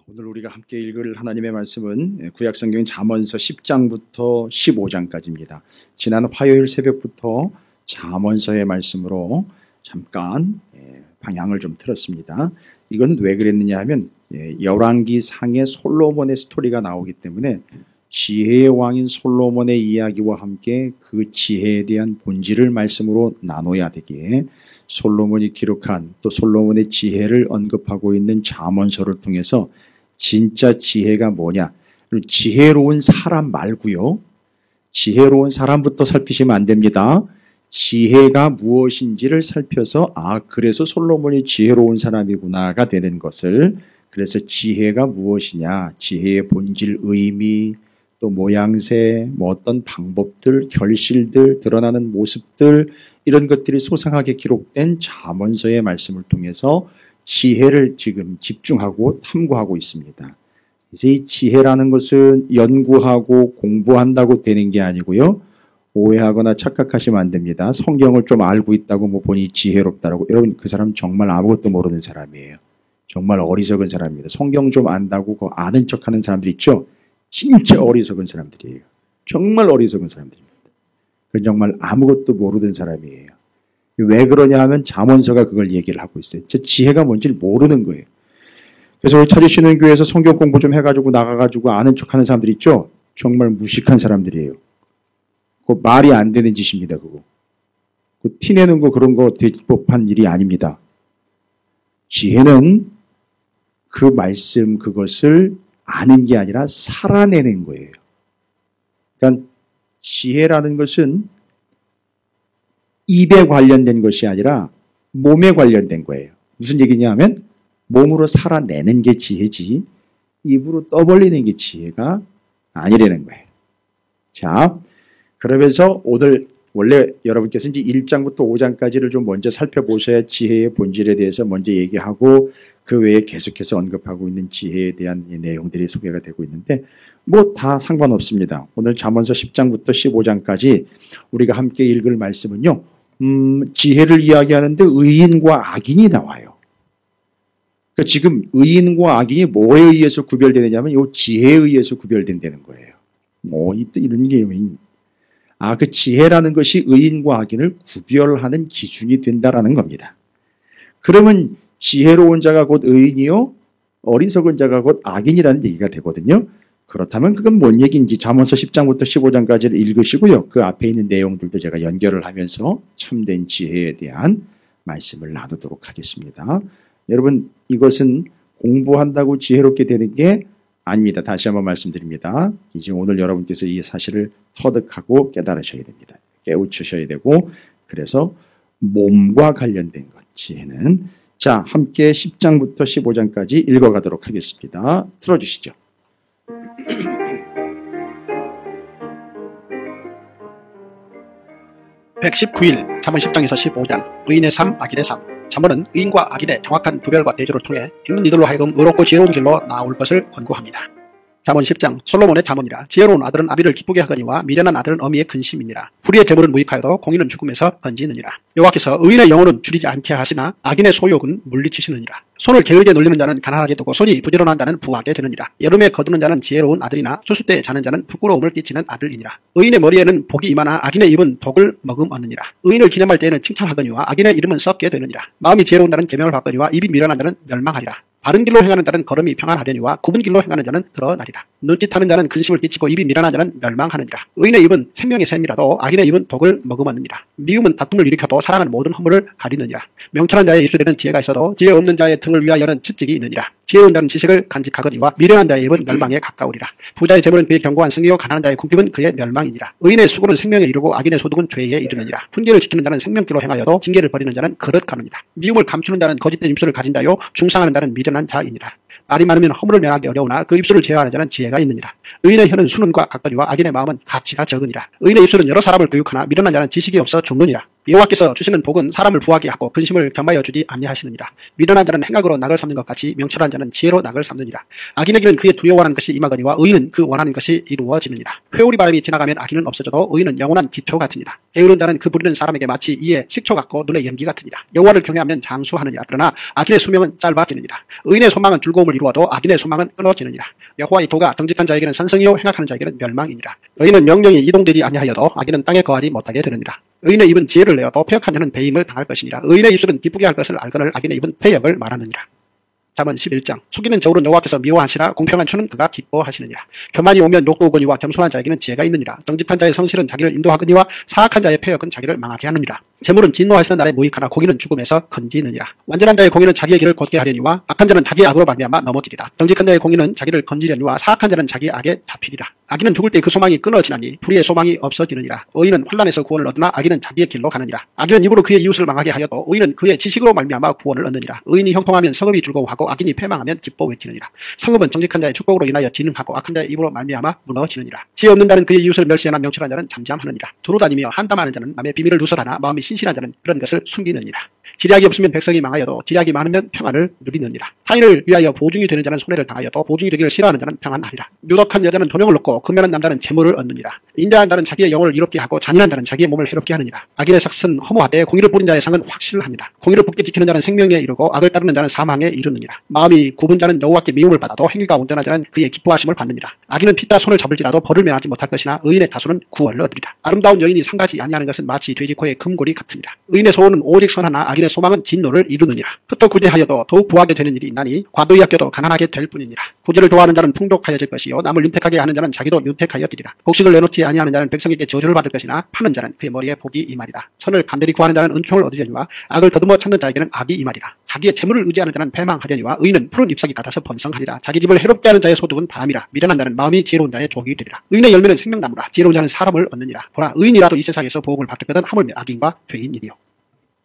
오늘 우리가 함께 읽을 하나님의 말씀은 구약성경 잠언서 10장부터 15장까지입니다. 지난 화요일 새벽부터 잠언서의 말씀으로 잠깐 방향을 좀 틀었습니다. 이건 왜 그랬느냐 하면 열왕기 상의 솔로몬의 스토리가 나오기 때문에 지혜의 왕인 솔로몬의 이야기와 함께 그 지혜에 대한 본질을 말씀으로 나눠야 되기에 솔로몬이 기록한 또 솔로몬의 지혜를 언급하고 있는 잠언서를 통해서 진짜 지혜가 뭐냐, 지혜로운 사람 말고요, 지혜로운 사람부터 살피시면 안 됩니다. 지혜가 무엇인지를 살펴서 그래서 솔로몬이 지혜로운 사람이구나가 되는 것을, 그래서 지혜가 무엇이냐, 지혜의 본질, 의미, 또 모양새, 어떤 방법들, 결실들, 드러나는 모습들, 이런 것들이 소상하게 기록된 잠언서의 말씀을 통해서 지혜를 지금 집중하고 탐구하고 있습니다. 그래서 이 지혜라는 것은 연구하고 공부한다고 되는 게 아니고요, 오해하거나 착각하시면 안 됩니다. 성경을 좀 알고 있다고 보니 지혜롭다라고. 여러분, 그 사람 정말 아무것도 모르는 사람이에요. 정말 어리석은 사람입니다. 성경 좀 안다고 아는 척하는 사람들 있죠? 진짜 어리석은 사람들이에요. 정말 어리석은 사람들입니다. 정말 아무것도 모르는 사람이에요. 왜 그러냐 하면 잠언서가 그걸 얘기를 하고 있어요. 제 지혜가 뭔지를 모르는 거예요. 그래서 우리 찾으시는 교회에서 성경 공부 좀 해가지고 나가가지고 아는 척하는 사람들 있죠? 정말 무식한 사람들이에요. 그거 말이 안 되는 짓입니다. 그거. 그 티내는 거 그런 거 될 법한 일이 아닙니다. 지혜는 그 말씀 그것을 아는 게 아니라 살아내는 거예요. 그러니까 지혜라는 것은 입에 관련된 것이 아니라 몸에 관련된 거예요. 무슨 얘기냐 하면 몸으로 살아내는 게 지혜지 입으로 떠벌리는 게 지혜가 아니라는 거예요. 자, 그러면서 오늘 원래 여러분께서 이제 1장부터 5장까지를 좀 먼저 살펴보셔야 지혜의 본질에 대해서 먼저 얘기하고 그 외에 계속해서 언급하고 있는 지혜에 대한 내용들이 소개가 되고 있는데 다 상관없습니다. 오늘 잠언서 10장부터 15장까지 우리가 함께 읽을 말씀은요, 지혜를 이야기하는데 의인과 악인이 나와요. 그러니까 지금 의인과 악인이 뭐에 의해서 구별되느냐면 이 지혜에 의해서 구별된다는 거예요. 이런 게 그 지혜라는 것이 의인과 악인을 구별하는 기준이 된다라는 겁니다. 그러면 지혜로운 자가 곧 의인이요, 어리석은 자가 곧 악인이라는 얘기가 되거든요. 그렇다면 그건 뭔 얘기인지 잠언서 10장부터 15장까지를 읽으시고요. 그 앞에 있는 내용들도 제가 연결을 하면서 참된 지혜에 대한 말씀을 나누도록 하겠습니다. 여러분, 이것은 공부한다고 지혜롭게 되는 게 아닙니다. 다시 한번 말씀드립니다. 이제 오늘 여러분께서 이 사실을 터득하고 깨달으셔야 됩니다. 깨우치셔야 되고, 그래서 몸과 관련된 것, 지혜는. 자, 함께 10장부터 15장까지 읽어가도록 하겠습니다. 틀어주시죠. 119일 잠언 10장에서 15장 의인의 삶, 악인의 삶. 잠언은 의인과 악인의 정확한 구별과 대조를 통해 읽는 이들로 하여금 의롭고 지혜로운 길로 나아올 것을 권고합니다. 잠언 10장 솔로몬의 잠언이라. 지혜로운 아들은 아비를 기쁘게 하거니와 미련한 아들은 어미의 근심이니라. 불의의 재물은 무익하여도 공의는 죽음에서 건지느니라. 여호와께서 의인의 영혼은 줄이지 않게 하시나 악인의 소욕은 물리치시느니라. 손을 게으르게 놀리는 자는 가난하게 두고 손이 부지런한 자는 부하게 되느니라. 여름에 거두는 자는 지혜로운 아들이나 추수 때 자는 자는 부끄러움을 끼치는 아들이니라. 의인의 머리에는 복이 임하나 악인의 입은 독을 머금었느니라. 의인을 기념할 때에는 칭찬하거니와 악인의 이름은 썩게 되느니라. 마음이 지혜로운 자는 계명을 받거니와 입이 미련한 자는 멸망하리라. 바른 길로 행하는 자는 걸음이 평안하려니와 굽은 길로 행하는 자는 드러나리라. 눈짓하는 자는 근심을 끼치고 입이 미련한 자는 멸망하느니라. 의인의 입은 생명의 샘이라도 악인의 입은 독을 머금었느니라. 미움은 다툼을 일으켜도 사랑은 모든 허물을 가리느니라. 명철한 자의 입술에는 지혜가 있어도 지혜 없는 자의 등을 위하여는 채찍이 있느니라. 지혜로운 자는 지식을 간직하거니와 미련한 자의 입은 멸망에 가까우리라. 부자의 재물은 그의 견고한 승리요 가난한 자의 궁핍은 그의 멸망이니라. 의인의 수고는 생명에 이르고 악인의 소득은 죄에 이르느니라. 훈계를 지키는 자는 생명길로 행하여도 징계를 버리는 자는 거듭가느니라. 미움을 감추는 자는 거짓된 입술을 가진 자요 중상하는 자는 미련한 자이니라. 말이 많으면 허물을 면하기 어려우나 그 입술을 제어하는 자는 지혜가 있느니라. 의인의 혀는 수능과 가까이와 악인의 마음은 가치가 적으니라. 의인의 입술은 여러 사람을 교육하나 미련한 자는 지식이 없어 죽느니라. 여호와께서 주시는 복은 사람을 부하게 하고 근심을 겸하여 주지 아니하시느니라. 미련한 자는 행악으로 낙을 삼는 것 같이 명철한 자는 지혜로 낙을 삼느니라. 악인에게는 그의 두려워하는 것이 임하거니와 의인은 그 원하는 것이 이루어지느니라. 회오리 바람이 지나가면 악인은 없어져도 의인은 영원한 기초 같으니라. 게으른 자는 그 부리는 사람에게 마치 이에 식초 같고 눈에 연기 같으니라. 여호와를 경외하면 장수하느니라. 그러나 악인의 수명은 짧아지느니라. 의인의 소망은 즐거움을 이루어도 악인의 소망은 끊어지느니라. 여호와의 도가 정직한 자에게는 산성이요 행악하는 자에게는 멸망이니라. 의인은 명령이 이동되지 아니하여도 악인은 땅에 거하지 못하게 되느니라. 의인의 입은 지혜를 내어도 폐역한 자는 배임을 당할 것이니라. 의인의 입술은 기쁘게 할 것을 알거늘 악인의 입은 폐역을 말하느니라. 잠언 11장. 속이는 저울은 여호와께서 미워하시라. 공평한 추는 그가 기뻐하시느니라. 교만이 오면 욕도 오거니와 겸손한 자에게는 지혜가 있느니라. 정직한 자의 성실은 자기를 인도하거니와 사악한 자의 폐역은 자기를 망하게 하느니라. 재물은 진노하시는 날에 무익하나 공의는 죽음에서 건지느니라. 완전한 자의 공의는 자기의 길을 곧게 하려니와 악한 자는 자기의 악으로 말미암아 넘어지리라. 정직한 자의 공의는 자기를 건지려니와 사악한 자는 자기의 악에 잡히리라. 악인은 죽을 때 그 소망이 끊어지나니 불의의 소망이 없어지느니라. 의인은 혼란에서 구원을 얻으나 악인은 자기의 길로 가느니라. 악인은 입으로 그의 이웃을 망하게 하여도 의인은 그의 지식으로 말미암아 구원을 얻느니라. 의인이 형통하면 성읍이 즐거워하고 악인이 패망하면 기뻐 외치느니라. 성읍은 정직한 자의 축복으로 인하여 진흥하고 악한 자의 입으로 말미암아 무너지느니라. 지혜 없는 자는 그의 이웃을 멸시하나 명철한 자는 잠잠하느니라. 두루 다니며 한담하는 자는 남의 비밀을 누설하나 마음이 신실한 자는 그런 것을 숨기느니라. 지략이 없으면 백성이 망하여도 지략이 많으면 평안을 누리느니라. 타인을 위하여 보증이 되는 자는 손해를 당하여도 보증이 되기를 싫어하는 자는 평안하리라. 유독한 여자는 조명을 놓고 근면한 남자는 재물을 얻느니라. 인자한 자는 자기의 영혼을 이롭게 하고 잔인한 자는 자기의 몸을 해롭게 하느니라. 악인의 삭은 허무하되 공의를 뿌린 자의 상은 확실하니라. 공의를 굳게 지키는 자는 생명에 이르고 악을 따르는 자는 사망에 이르느니라. 마음이 굽은 자는 여호와께 미움을 받아도 행위가 온전한 자는 그의 기뻐하심을 받느니라. 악인은 피따 손을 잡을지라도 벌을 면하지 못할 것이나 의인의 다수는 구원을 얻으리라. 아름다운 여인이 상가지 아니하는 것은 마치 돼지 코의 금골이 같으니라. 의인의 소원은 오직 선하나 악인의 소망은 진노를 이루느니라. 흩어 구제하여도 더욱 부하게 되는 일이 있나니 과도히 아껴도 가난하게 될 뿐이니라. 구제를 좋아하는 자는 풍족하여질 것이요 남을 윤택하게 하는 자는 자기도 윤택하여지리라. 복식을 내놓지 아니하는 자는 백성에게 저주를 받을 것이나 파는 자는 그의 머리에 복이 임하리라. 선을 간절히 구하는 자는 은총을 얻으려니와 악을 더듬어 찾는 자에게는 악이 임하리라. 자기의 재물을 의지하는 자는 패망하려니와 의인은 푸른 잎사귀 같아서 번성하리라. 자기 집을 해롭게 하는 자의 소득은 바람이라. 미련한 자는 마음이 지혜로운 자의 종이 되리라. 의인의 열매는 생명나무라. 지혜로운 자는 사람을 얻느니라. 보라 의인이라도 이 세상에서 보응을 받겠거든 하물며 악인과 죄인이리요.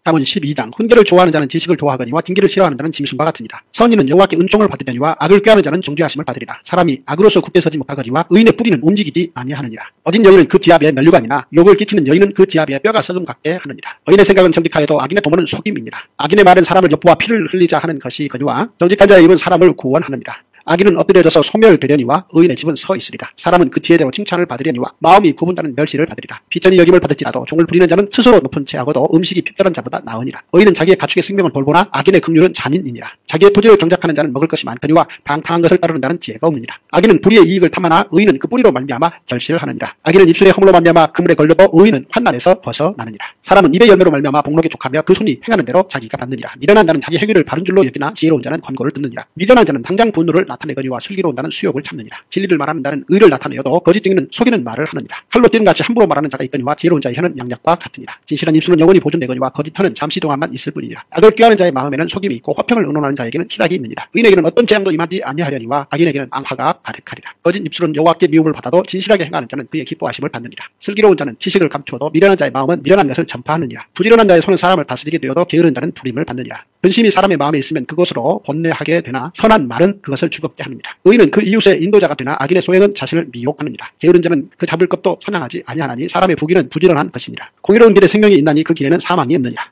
잠언 12장. 훈계를 좋아하는 자는 지식을 좋아하거니와 징계를 싫어하는 자는 짐승과 같으니라. 선인은 여호와께 은총을 받으려니와 악을 꾀하는 자는 정죄하심을 받으리라. 사람이 악으로서 굳게 서지 못하거니와 의인의 뿌리는 움직이지 아니하느니라. 어진 여인은 그 지압에 면류관이나 욕을 끼치는 여인은 그 지압에 뼈가 썩음 같게 하느니라. 의인의 생각은 정직하여도 악인의 도모는 속임이니라. 악인의 말은 사람을 엿보아 피를 흘리자 하는 것이거니와 정직한 자의 입은 사람을 구원하느니라. 악인은 엎드려져서 소멸되려니와 의인의 집은 서 있으리라. 사람은 그 지혜대로 칭찬을 받으려니와 마음이 굽은다는 멸시를 받으리라. 비천히 여김을 받을지라도 종을 부리는 자는 스스로 높은 채하고도 음식이 핍절한 자보다 나으니라. 의인은 자기의 가축의 생명을 돌보나 악인의 긍휼은 잔인이니라. 자기의 토지를 정작하는 자는 먹을 것이 많거니와 방탕한 것을 따르는 자는 지혜가 없느니라. 악인은 불의의 이익을 탐하나 의인은 그 뿌리로 말미암아 결실을 하느니라. 악인은 입술에 허물로 말미암아 그물에 걸려도 의인은 환난에서 벗어나느니라. 사람은 입의 열매로 말미암아 복록에 족하며 그 손이 행하는 대로 자기가 받느니라. 미련한 자는 자기 행위를 바른 줄로 여기나 지혜로운 자는 권고를 듣느니라. 미련한 자는 당장 분노를 나타내거니와 슬기로운 자는 수욕을 참느니라. 진리를 말하는 자는 의를 나타내어도 거짓 증인은 속이는 말을 하느니라. 칼로 찌른 같이 함부로 말하는 자가 있거니와 지혜로운 자의 혀는 양약과 같으니라. 진실한 입술은 영원히 보존되거니와 거짓 혀는 잠시 동안만 있을 뿐이니라. 악을 꾀하는 자의 마음에는 속임이 있고 화평을 의논하는 자에게는 희락이 있느니라. 의인에게는 어떤 재앙도 임하지 아니하려니와 악인에게는 앙화가 가득하리라. 거짓 입술은 여호와께 미움을 받아도 진실하게 행하는 자는 그의 기뻐하심을 받느니라. 슬기로운 자는 지식을 감추어도 미련한 자의 마음은 미련한 것을 전파하느니라. 부지런한 자의 손은 사람을 다스리게 되어도 게으른 자는 불임을 받느니라. 근심이 사람의 마음에 있으면 그것으로 번뇌하게 되나 선한 말은 그것을 즐겁게 하느니라. 의인은 그 이웃의 인도자가 되나 악인의 소행은 자신을 미혹하느니라. 게으른 자는 그 잡을 것도 찬양하지 아니하나니 사람의 부귀는 부지런한 것이니라. 공의로운 길에 생명이 있나니 그 길에는 사망이 없느니라.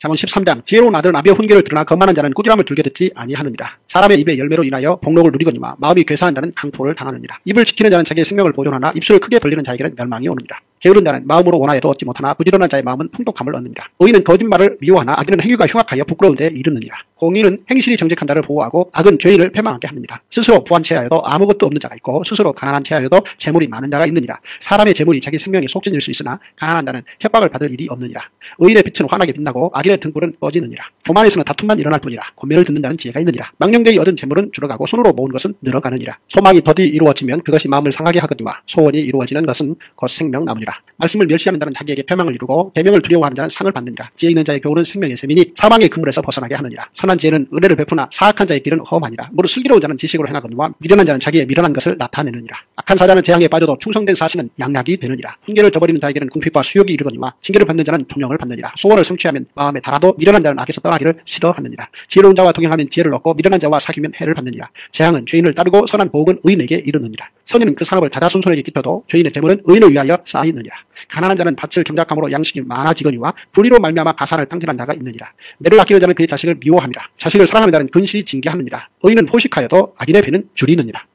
잠언 13장. 지혜로운 아들은 아비의 훈계를 들으나 거만한 자는 꾸지람을 들게 듣지 아니하느니라. 사람의 입의 열매로 인하여 복록을 누리거니와 마음이 괴사한 자는 강포를 당하느니라. 입을 지키는 자는 자기의 생명을 보존하나 입술을 크게 벌리는 자에게는 멸망이 오느니라. 게으른 자는 마음으로 원하여도 얻지 못하나 부지런한 자의 마음은 풍족함을 얻느니라. 의인은 거짓말을 미워하나 악인은 행위가 흉악하여 부끄러운 데 이르느니라. 공의는 행실이 정직한 자를 보호하고 악은 죄인을 패망하게 하느니라. 스스로 부한 채하여도 아무것도 없는 자가 있고 스스로 가난한 채하여도 재물이 많은 자가 있느니라. 사람의 재물이 자기 생명에 속전일 수 있으나 가난한 자는 협박을 받을 일이 없느니라. 의인의 빛은 환하게 빛나고 악인의 등불은 꺼지느니라. 교만에서는 다툼만 일어날 뿐이라. 권면을 듣는 자는 지혜가 있느니라. 망령되이 얻은 재물은 줄어가고 손으로 모은 것은 늘어가느니라. 소망이 더디 이루어지면 그것이 마음을 상하게 하거니와 소원이 이루어지는 것은 곧 생명나무니라. 말씀을 멸시하는 자는 자기에게 패망을 이루고 계명을 두려워하는 자는 상을 받느니라. 지혜 있는 자의 교훈은 생명의 셈이니 사망의 그물에서 벗어나게 하느니라. 선한 지혜는 은혜를 베푸나 사악한 자의 길은 험하니라. 무릇 슬기로운 자는 지식으로 행하거니와 미련한 자는 자기의 미련한 것을 나타내느니라. 악한 사자는 재앙에 빠져도 충성된 사신은 양약이 되느니라. 훈계를 저버리는 자에게는 궁핍과 수욕이 이르거니와 징계를 받는 자는 존영을 받느니라. 소원을 성취하면 마음에 달아도 미련한 자는 악에서 떠나기를 싫어하느니라. 지혜로운 자와 동행하면 지혜를 얻고 미련한 자와 사귀면 해를 받느니라. 재앙은 죄인을 따르고 선한 보응은 의인에게 이르느니라. 선인은 그 상업을 자자손손에게 끼쳐도 죄인의 재물은 의인을 위하여 쌓이느니라. 가난한 자는 밭을 경작함으로 양식이 많아지거니와 불의로 말미암아 가산을 탕진한 자가 있느니라. 매를 아끼는 자는 그의 자식을 미워함이라. 자식을 사랑하는 자는 근실이 징계하느니라. 의인은 포식하여도 악인의 배는 줄이느니라.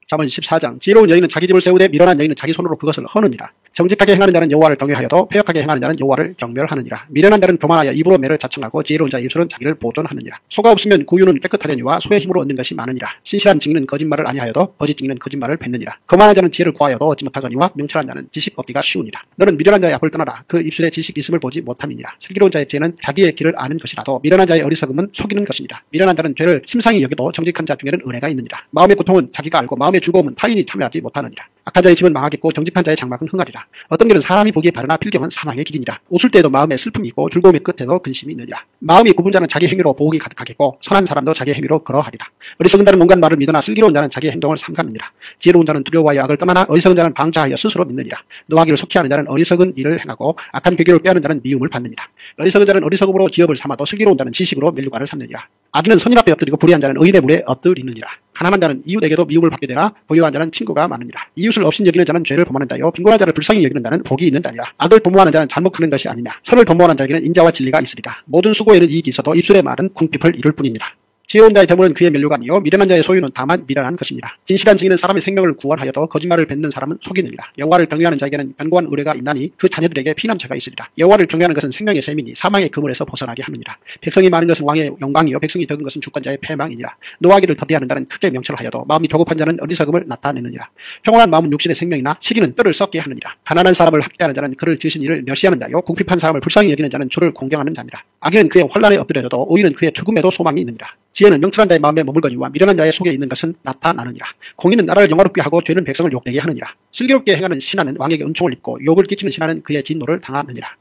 잠언 14장. 지혜로운 여인은 자기 집을 세우되 미련한 여인은 자기 손으로 그것을 허느니라. 정직하게 행하는 자는 여호와를 경외하여도 패역하게 행하는 자는 여호와를 경멸하느니라. 미련한 자는 교만하여 입으로 매를 자청하고 지혜로운 자의 입술은 자기를 보존하느니라. 소가 없으면 구유는 깨끗하려니와 소의 힘으로 얻는 것이 많으니라. 신실한 증인은 거짓말을 아니하여도 거짓 증인은 거짓말을 뱉느니라. 거만한 자는 지혜를 구하여도 얻지 못하거니와 명철한 자는 지식 얻기가 쉬우니라. 너는 미련한 자의 앞을 떠나라. 그 입술에 지식 있음을 보지 못함이니라. 슬기로운 자의 지혜는 자기의 길을 아는 것이라도 미련한 자의 어리석음은 속이는 것이니라. 미련한 자는 죄를 심상히 여기도 정직한 자 중에는 은혜가 있느니라. 마음의 고통은 자기가 알고 마음의 즐거움은 타인이 참여하지 못하느니라. 악한 자의 집은 망하겠고 정직한 자의 장막은 흥하리라. 어떤 길은 사람이 보기에 바르나 필경은 사망의 길이니라. 웃을 때에도 마음에 슬픔이 있고 즐거움의 끝에도 근심이 있느니라. 마음이 굽은 자는 자기 행위로 보응이 가득하겠고 선한 사람도 자기 행위로 그러하리라. 어리석은 자는 온갖 말을 믿으나 슬기로운 자는 자기 행동을 삼가느니라. 지혜로운 자는 두려워하여 악을 떠나나 어리석은 자는 방자하여 스스로 믿느니라. 노하기를 속히 하는 자는 어리석은 일을 행하고 악한 괴교를 빼앗는 자는 미움을 받느니라. 어리석은 자는 어리석음으로 지업을 삼아도 슬기로운 자는 지식으로 면류관을 삼느니라. 악인은 선인 앞에 엎드리고 불의한 자는 의인의 물에 엎드리느니라. 가난한 자는 이웃에게도 미움을 받게 되나 부유한 자는 친구가 많으니라. 이웃을 없인 여기는 자는 죄를 범하는 자요 빈곤한 자를 불쌍히 여기는 자는 복이 있는 자니라. 악을 도모하는 자는 잘못 크는 것이 아니냐. 선을 도모하는 자에게는 인자와 진리가 있으리라. 모든 수고에는 이익이 있어도 입술의 말은 궁핍을 이룰 뿐이니라. 지혜로운 자의 재물은 그의 면류관이요 미련한 자의 소유는 다만 미련한 것이니라. 진실한 증인은 사람의 생명을 구원하여도 거짓말을 뱉는 사람은 속이느니라. 여호와를 경외하는 자에게는 견고한 의뢰가 있나니 그 자녀들에게 피난처가 있으리라. 여호와를 경외하는 것은 생명의 셈이니 사망의 그물에서 벗어나게 하느니라. 백성이 많은 것은 왕의 영광이요 백성이 적은 것은 주권자의 패망이니라. 노하기를 더디하는 자는 크게 명철하여도 마음이 조급한 자는 어리석음을 나타내느니라. 평온한 마음은 육신의 생명이나 시기는 뼈를 썩게 하느니라. 가난한 사람을 학대하는 자는 그를 지으신 이를 멸시하는 자요 궁핍한 사람을 불쌍히 여기는 자는 주를 공경하는 자니라. 악인은 그의 환난에 엎드려져도 의인은 그의 죽음에도 소망이 있느니라. 지혜는 명철한 자의 마음에 머물거니와 미련한 자의 속에 있는 것은 나타나느니라. 공의는 나라를 영화롭게 하고 죄는 백성을 욕되게 하느니라. 슬기롭게 행하는 신하는 왕에게 은총을 입고 욕을 끼치는 신하는 그의 진노를 당하느니라.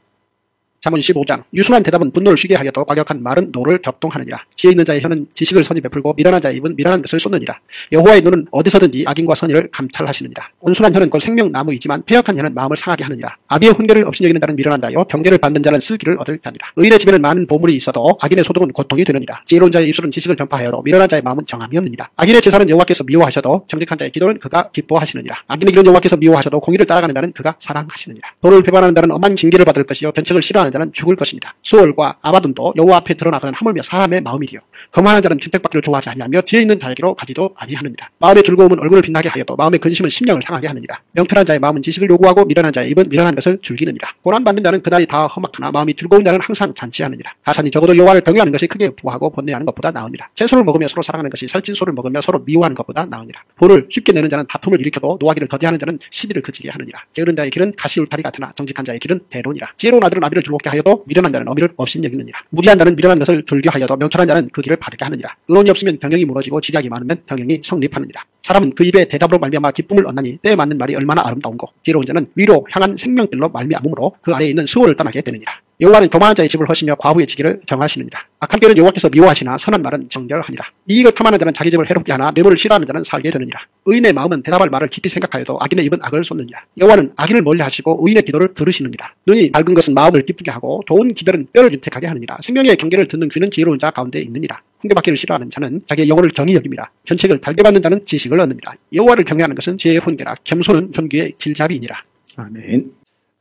잠언 15장. 유순한 대답은 분노를 쉬게 하여도 과격한 말은 노를 격동하느니라. 지혜 있는 자의 혀는 지식을 선히 베풀고 미련한 자의 입은 미련한 것을 쏟느니라. 여호와의 눈은 어디서든지 악인과 선의를 감찰하시느니라. 온순한 혀는 곧 생명나무이지만 패역한 혀는 마음을 상하게 하느니라. 아비의 훈계를 없인 여기는 자는 미련한 자요 경계를 받는 자는 슬기를 얻을 자니라. 의인의 집에는 많은 보물이 있어도 악인의 소득은 고통이 되느니라. 지혜로운 자의 입술은 지식을 전파하여도 미련한 자의 마음은 정함이 없느니라. 악인의 제사는 여호와께서 미워하셔도 정직한 자의 기도는 그가 기뻐하시느니라. 악인의 길은 여호와께서 미워하셔도 공의를 따라가는 자는 그가 사랑하시느니라. 도를 배반하는 자는 엄한 징계를 받을 것이요 변책을 싫어하는 자는 죽을 것이니라. 수월과 아바둔도 여호와 앞에 드러나거든 하물며 사람의 마음이리요. 거만한 자는 선택받기를 좋아하지 아니하며 지혜 있는 자에게로 가지도 아니하느니라. 마음의 즐거움은 얼굴을 빛나게 하여도 마음의 근심은 심령을 상하게 하느니라. 명철한 자의 마음은 지식을 요구하고 미련한 자의 입은 미련한 것을 즐기느니라. 고난받는 자는 그날이 다 험악하나 마음이 즐거운 자는 항상 잔치하느니라. 가산이 적어도 여호와를 경외하는 것이 크게 부하고 번뇌하는 것보다 나으니라. 채소를 먹으며 서로 사랑하는 것이 살찐 소를 먹으며 서로 미워하는 것보다 나으니라. 본을 쉽게 내는 자는 다툼을 일으켜도 노하기를 더디하는 자는 시비를 그치게 하느니라. 게으른 자의 길은 가시울타리 같으나 정직한 자의 길은 대로니라. 지혜로운 아들은 아비를 즐겁게 하여도 미련한 자는 어미를 업신여기느니라. 무지한 자는 미련한 것을 즐겨하여도 명철한 자는 그 길을 바르게 하느니라. 의논이 없으면 병영이 무너지고 지략이 많으면 병영이 성립하느니라. 사람은 그 입의 대답으로 말미암아 기쁨을 얻나니 때에 맞는 말이 얼마나 아름다운고 지혜로운 자는 위로 향한 생명길로 말미암으므로 그 아래에 있는 수호를 떠나게 되느니라. 여호와는 교만한 자의 집을 허시며 과부의 지기를 정하시느니라. 악한 꾀는 여호와께서 미워하시나 선한 말은 정결하니라. 이익을 탐하는 자는 자기 집을 해롭게 하나 뇌물을 싫어하는 자는 살게 되느니라. 의인의 마음은 대답할 말을 깊이 생각하여도 악인의 입은 악을 쏟느니라. 여호와는 악인을 멀리하시고 의인의 기도를 들으시느니라. 눈이 밝은 것은 마음을 기쁘게 하고 좋은 기별은 뼈를 윤택하게 하느니라. 생명의 경계를 듣는 귀는 지혜로운 자 가운데 있느니라. 훈계받기를 싫어하는 자는 자기의 영혼을 정의 여김이라. 견책을 달게 받는 자는 지식을 얻느니라. 여호와를 경외하는 것은 지혜의 훈계라. 겸손은 존귀의 길잡이이니라. 아멘.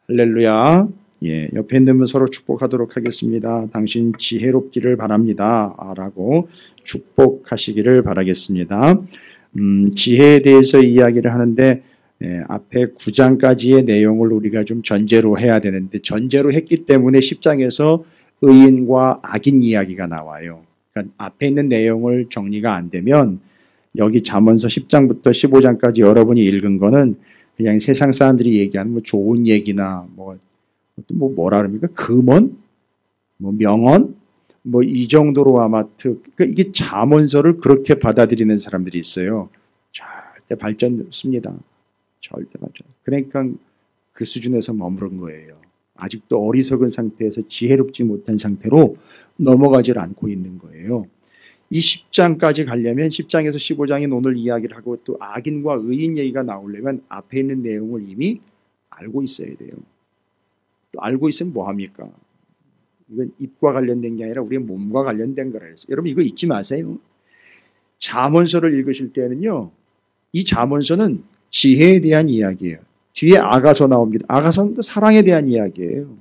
할렐루야. 예, 옆에 있는 분 서로 축복하도록 하겠습니다. 당신 지혜롭기를 바랍니다. 라고 축복하시기를 바라겠습니다. 지혜에 대해서 이야기를 하는데 앞에 9장까지의 내용을 우리가 좀 전제로 해야 되는데 전제로 했기 때문에 10장에서 의인과 악인 이야기가 나와요. 그러니까 앞에 있는 내용을 정리가 안 되면 여기 잠언서 10장부터 15장까지 여러분이 읽은 거는 그냥 세상 사람들이 얘기하는 뭐 좋은 얘기나 뭐라 그럽니까? 금언? 명언? 이 정도로 아마 그러니까 이게 잠언서를 그렇게 받아들이는 사람들이 있어요. 절대 발전 없습니다. 절대 발전. 그러니까 그 수준에서 머무른 거예요. 아직도 어리석은 상태에서 지혜롭지 못한 상태로 넘어가질 않고 있는 거예요. 이 10장까지 가려면 10장에서 15장인 오늘 이야기를 하고 또 악인과 의인 얘기가 나오려면 앞에 있는 내용을 이미 알고 있어야 돼요. 또 알고 있으면 뭐합니까? 이건 입과 관련된 게 아니라 우리의 몸과 관련된 거라 해서 여러분 이거 잊지 마세요. 잠언서를 읽으실 때는요. 이 잠언서는 지혜에 대한 이야기예요. 뒤에 아가서 나옵니다. 아가서는 또 사랑에 대한 이야기예요.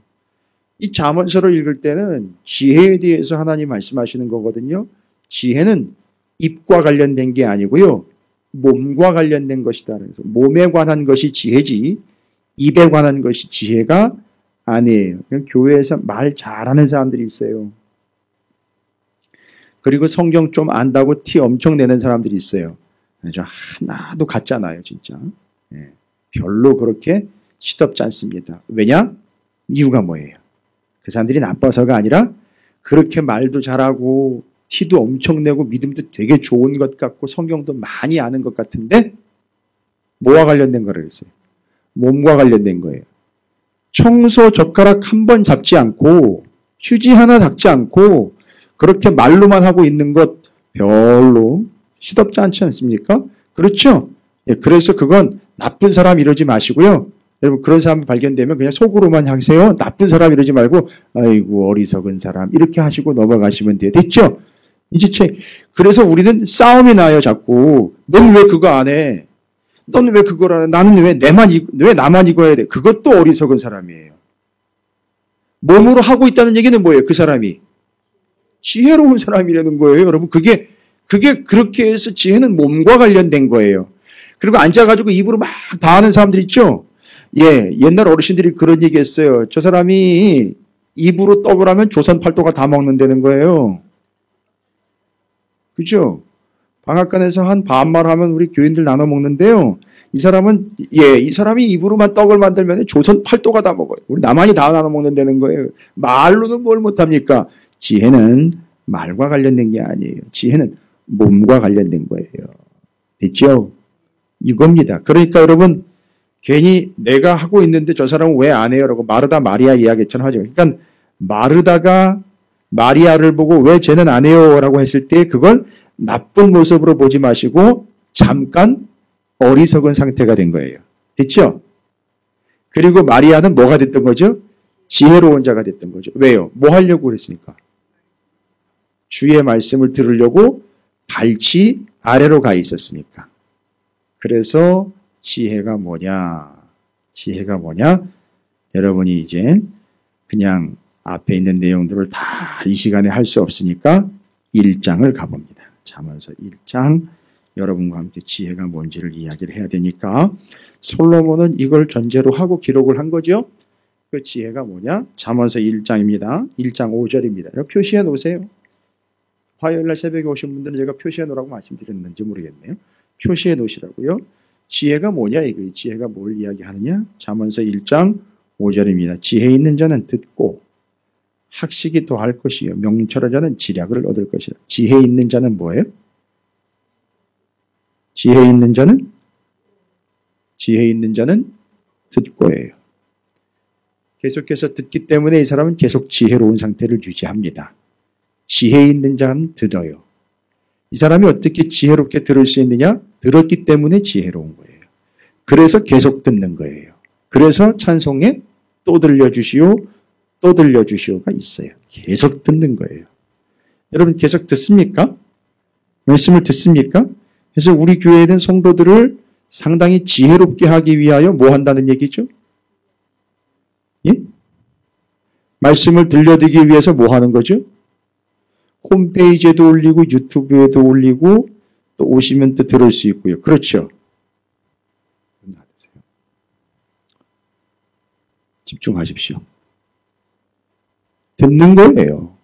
이 잠언서를 읽을 때는 지혜에 대해서 하나님 말씀하시는 거거든요. 지혜는 입과 관련된 게 아니고요. 몸과 관련된 것이다. 그래서 몸에 관한 것이 지혜지 입에 관한 것이 지혜가 아니에요. 교회에서 말 잘하는 사람들이 있어요. 그리고 성경 좀 안다고 티 엄청 내는 사람들이 있어요. 저 하나도 같잖아요. 진짜. 별로 그렇게 시덥지 않습니다. 왜냐? 이유가 뭐예요? 그 사람들이 나빠서가 아니라 그렇게 말도 잘하고 티도 엄청 내고 믿음도 되게 좋은 것 같고 성경도 많이 아는 것 같은데 뭐와 관련된 거를 했어요? 몸과 관련된 거예요. 청소 젓가락 한 번 잡지 않고 휴지 하나 닦지 않고 그렇게 말로만 하고 있는 것 별로 시덥지 않지 않습니까? 그렇죠? 예, 그래서 그건 나쁜 사람 이러지 마시고요. 여러분 그런 사람 발견되면 그냥 속으로만 하세요. 나쁜 사람 이러지 말고 아이고 어리석은 사람 이렇게 하시고 넘어가시면 돼요. 됐죠? 이제 그래서 우리는 싸움이 나요. 자꾸 넌 왜 그거 안 해? 넌 왜 그걸 안 해? 나는 왜 나만 이거 해야 돼? 그것도 어리석은 사람이에요. 몸으로 하고 있다는 얘기는 뭐예요? 그 사람이 지혜로운 사람이라는 거예요. 여러분 그게 그렇게 해서 지혜는 몸과 관련된 거예요. 그리고 앉아가지고 입으로 막 다 하는 사람들 있죠? 예, 옛날 어르신들이 그런 얘기 했어요. 저 사람이 입으로 떡을 하면 조선 팔도가 다 먹는다는 거예요. 그죠? 방앗간에서 한 반말 하면 우리 교인들 나눠 먹는데요. 이 사람이 입으로만 떡을 만들면 조선 팔도가 다 먹어요. 우리 나만이 다 나눠 먹는다는 거예요. 말로는 뭘 못합니까? 지혜는 말과 관련된 게 아니에요. 지혜는 몸과 관련된 거예요. 됐죠? 이겁니다. 그러니까 여러분 괜히 내가 하고 있는데 저 사람은 왜 안 해요? 라고 마르다 마리아 이야기처럼 하죠. 그러니까 마르다가 마리아를 보고 왜 쟤는 안 해요? 라고 했을 때 그걸 나쁜 모습으로 보지 마시고 잠깐 어리석은 상태가 된 거예요. 됐죠? 그리고 마리아는 뭐가 됐던 거죠? 지혜로운 자가 됐던 거죠. 왜요? 뭐 하려고 그랬습니까? 주의 말씀을 들으려고 발치 아래로 가 있었으니까. 그래서 지혜가 뭐냐? 지혜가 뭐냐? 여러분이 이제 그냥 앞에 있는 내용들을 다 이 시간에 할 수 없으니까 1장을 가봅니다. 잠언서 1장 여러분과 함께 지혜가 뭔지를 이야기를 해야 되니까 솔로몬은 이걸 전제로 하고 기록을 한 거죠. 그 지혜가 뭐냐? 잠언서 1장입니다. 1장 5절입니다. 표시해 놓으세요. 화요일날 새벽에 오신 분들은 제가 표시해 놓으라고 말씀드렸는지 모르겠네요. 표시해 놓으시라고요. 지혜가 뭐냐 이거 지혜가 뭘 이야기하느냐? 잠언서 1장 5절입니다. 지혜 있는 자는 듣고 학식이 더할 것이요 명철한 자는 지략을 얻을 것이다. 지혜 있는 자는 뭐예요? 지혜 있는 자는 듣고예요. 계속해서 듣기 때문에 이 사람은 계속 지혜로운 상태를 유지합니다. 지혜 있는 자는 들어요. 이 사람이 어떻게 지혜롭게 들을 수 있느냐? 들었기 때문에 지혜로운 거예요. 그래서 계속 듣는 거예요. 그래서 찬송에 또 들려주시오, 또 들려주시오가 있어요. 계속 듣는 거예요. 여러분 계속 듣습니까? 말씀을 듣습니까? 그래서 우리 교회에 있는 성도들을 상당히 지혜롭게 하기 위하여 뭐 한다는 얘기죠? 예? 말씀을 들려드리기 위해서 뭐 하는 거죠? 홈페이지에도 올리고 유튜브에도 올리고 또 오시면 또 들을 수 있고요. 그렇죠? 집중하십시오. 듣는 거예요.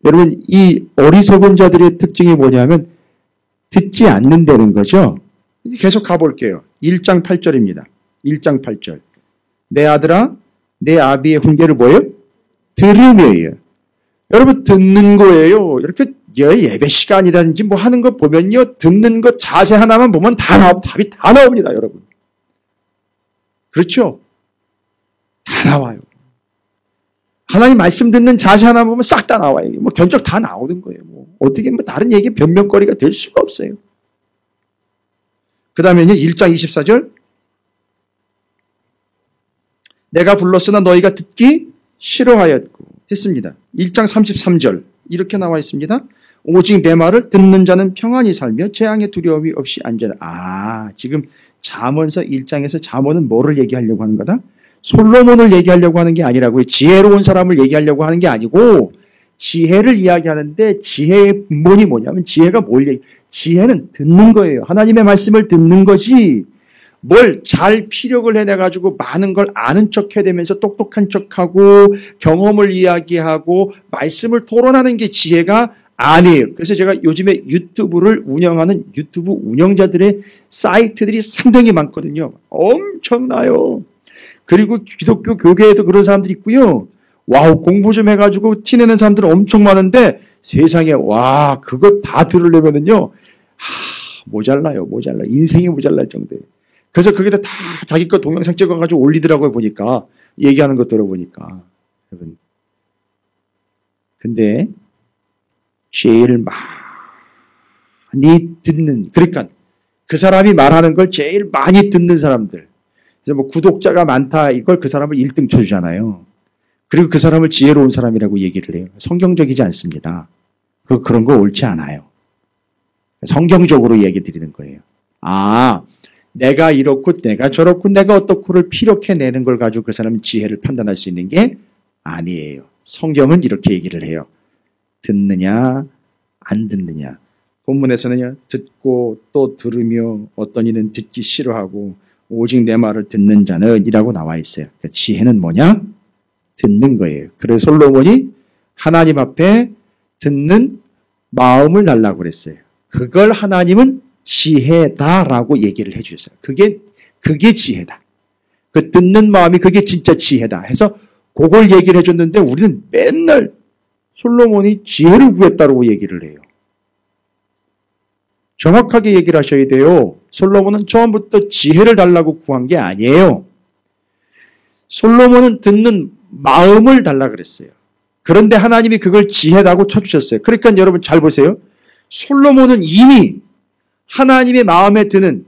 여러분 이 어리석은 자들의 특징이 뭐냐면 듣지 않는다는 거죠. 계속 가볼게요. 1장 8절입니다. 1장 8절. 내 아들아 내 아비의 훈계를 뭐예요? 들으며요. 여러분 듣는 거예요. 이렇게 예배 시간이라든지 뭐 하는 거 보면요. 듣는 것 자세 하나만 보면 답이 다 나옵니다. 여러분. 그렇죠? 다 나와요. 하나님 말씀 듣는 자세 하나 보면 싹 다 나와요. 뭐 견적 다 나오는 거예요. 뭐 어떻게 뭐 다른 얘기 변명거리가 될 수가 없어요. 그 다음에는 1장 24절. 내가 불렀으나 너희가 듣기 싫어하였고. 됐습니다. 1장 33절. 이렇게 나와 있습니다. 오직 내 말을 듣는 자는 평안히 살며 재앙의 두려움이 없이 안전하. 지금 잠언서 1장에서 잠언은 뭐를 얘기하려고 하는 거다? 솔로몬을 얘기하려고 하는 게 아니라고요. 지혜로운 사람을 얘기하려고 하는 게 아니고 지혜를 이야기하는데 지혜의 근본이 뭐냐면 지혜가 지혜는 듣는 거예요. 하나님의 말씀을 듣는 거지 뭘 잘 피력을 해내가지고 많은 걸 아는 척 해대면서 똑똑한 척하고 경험을 이야기하고 말씀을 토론하는 게 지혜가 아니에요. 그래서 제가 요즘에 유튜브를 운영하는 유튜브 운영자들의 사이트들이 상당히 많거든요. 엄청나요. 그리고 기독교 교계에도 그런 사람들이 있고요. 와우, 공부 좀 해가지고 티내는 사람들은 엄청 많은데 세상에 와 그거 다 들으려면은요 모자라요. 인생이 모자랄 정도예요. 그래서 거기다 다 자기 거 동영상 찍어가지고 올리더라고요. 보니까 얘기하는 거 들어보니까. 여러분, 근데 제일 많이 듣는, 그러니까 그 사람이 말하는 걸 제일 많이 듣는 사람들, 그래서 뭐 구독자가 많다 이걸 그 사람을 1등 쳐주잖아요. 그리고 그 사람을 지혜로운 사람이라고 얘기를 해요. 성경적이지 않습니다. 그런 거 옳지 않아요. 성경적으로 얘기 드리는 거예요. 내가 이렇고 내가 저렇고 내가 어떻고를 피력해내는 걸 가지고 그 사람은 지혜를 판단할 수 있는 게 아니에요. 성경은 이렇게 얘기를 해요. 듣느냐 안 듣느냐. 본문에서는요. 듣고 또 들으며 어떤 이는 듣기 싫어하고 오직 내 말을 듣는 자는 이라고 나와 있어요. 그러니까 지혜는 뭐냐? 듣는 거예요. 그래서 솔로몬이 하나님 앞에 듣는 마음을 달라고 그랬어요. 그걸 하나님은 지혜다라고 얘기를 해주셨어요. 그게 지혜다. 그 듣는 마음이 그게 진짜 지혜다 해서 그걸 얘기를 해줬는데 우리는 맨날 솔로몬이 지혜를 구했다고 얘기를 해요. 정확하게 얘기를 하셔야 돼요. 솔로몬은 처음부터 지혜를 달라고 구한 게 아니에요. 솔로몬은 듣는 마음을 달라고 그랬어요. 그런데 하나님이 그걸 지혜라고 쳐주셨어요. 그러니까 여러분 잘 보세요. 솔로몬은 이미 하나님의 마음에 듣는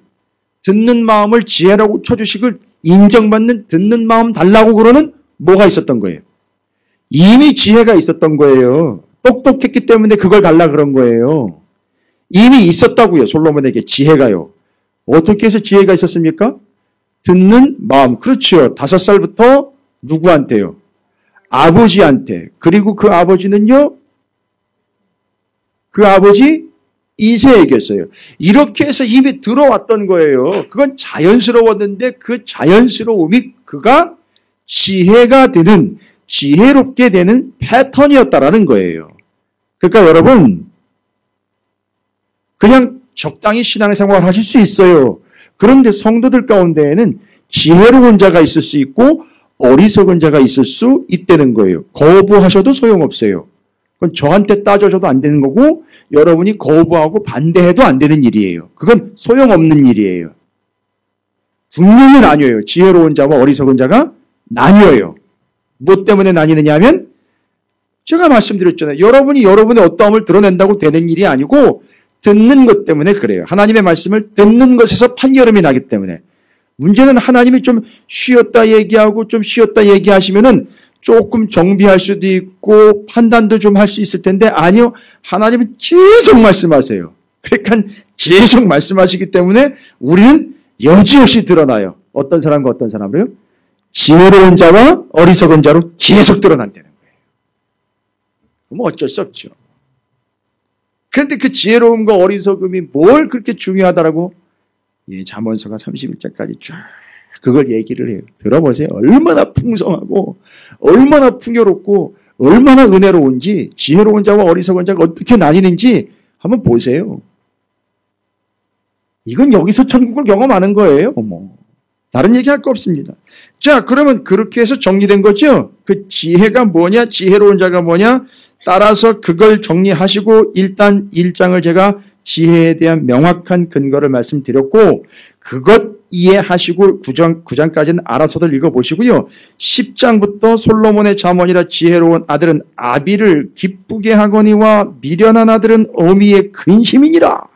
마음을 지혜라고 쳐주시고 인정받는 듣는 마음 달라고 그러는 뭐가 있었던 거예요? 이미 지혜가 있었던 거예요. 똑똑했기 때문에 그걸 달라 그런 거예요. 이미 있었다고요. 솔로몬에게 지혜가요. 어떻게 해서 지혜가 있었습니까? 듣는 마음. 그렇죠. 5살부터 누구한테요? 아버지한테. 그리고 그 아버지는요. 그 아버지 이새에게서요. 이렇게 해서 이미 들어왔던 거예요. 그건 자연스러웠는데 그 자연스러움이 그가 지혜가 되는 지혜롭게 되는 패턴이었다라는 거예요. 그러니까 여러분 그냥 적당히 신앙생활 하실 수 있어요. 그런데 성도들 가운데에는 지혜로운 자가 있을 수 있고 어리석은 자가 있을 수 있다는 거예요. 거부하셔도 소용없어요. 그건 저한테 따져줘도 안 되는 거고 여러분이 거부하고 반대해도 안 되는 일이에요. 그건 소용없는 일이에요. 분명히 나뉘어요. 지혜로운 자와 어리석은 자가 나뉘어요. 뭐 때문에 나뉘느냐 하면 제가 말씀드렸잖아요. 여러분이 여러분의 어떠함을 드러낸다고 되는 일이 아니고 듣는 것 때문에 그래요. 하나님의 말씀을 듣는 것에서 판결음이 나기 때문에. 문제는 하나님이 좀 쉬었다 얘기하고 좀 쉬었다 얘기하시면은 조금 정비할 수도 있고 판단도 좀 할 수 있을 텐데 아니요. 하나님은 계속 말씀하세요. 그러니까 계속 말씀하시기 때문에 우리는 여지없이 드러나요. 어떤 사람과 어떤 사람으로요? 지혜로운 자와 어리석은 자로 계속 드러난다는 거예요. 그럼 어쩔 수 없죠. 그런데 그 지혜로움과 어리석음이 뭘 그렇게 중요하다라고 잠언서가 31장까지 쫙 그걸 얘기를 해요. 들어보세요. 얼마나 풍성하고 얼마나 풍요롭고 얼마나 은혜로운지 지혜로운 자와 어리석은 자가 어떻게 나뉘는지 한번 보세요. 이건 여기서 천국을 경험하는 거예요. 다른 얘기할 거 없습니다. 자, 그러면 그렇게 해서 정리된 거죠? 그 지혜가 뭐냐, 지혜로운 자가 뭐냐, 따라서 그걸 정리하시고 일단 1장을 제가 지혜에 대한 명확한 근거를 말씀드렸고 그것 이해하시고 9장까지는 알아서들 읽어보시고요. 10장부터 솔로몬의 잠언이라 지혜로운 아들은 아비를 기쁘게 하거니와 미련한 아들은 어미의 근심이니라.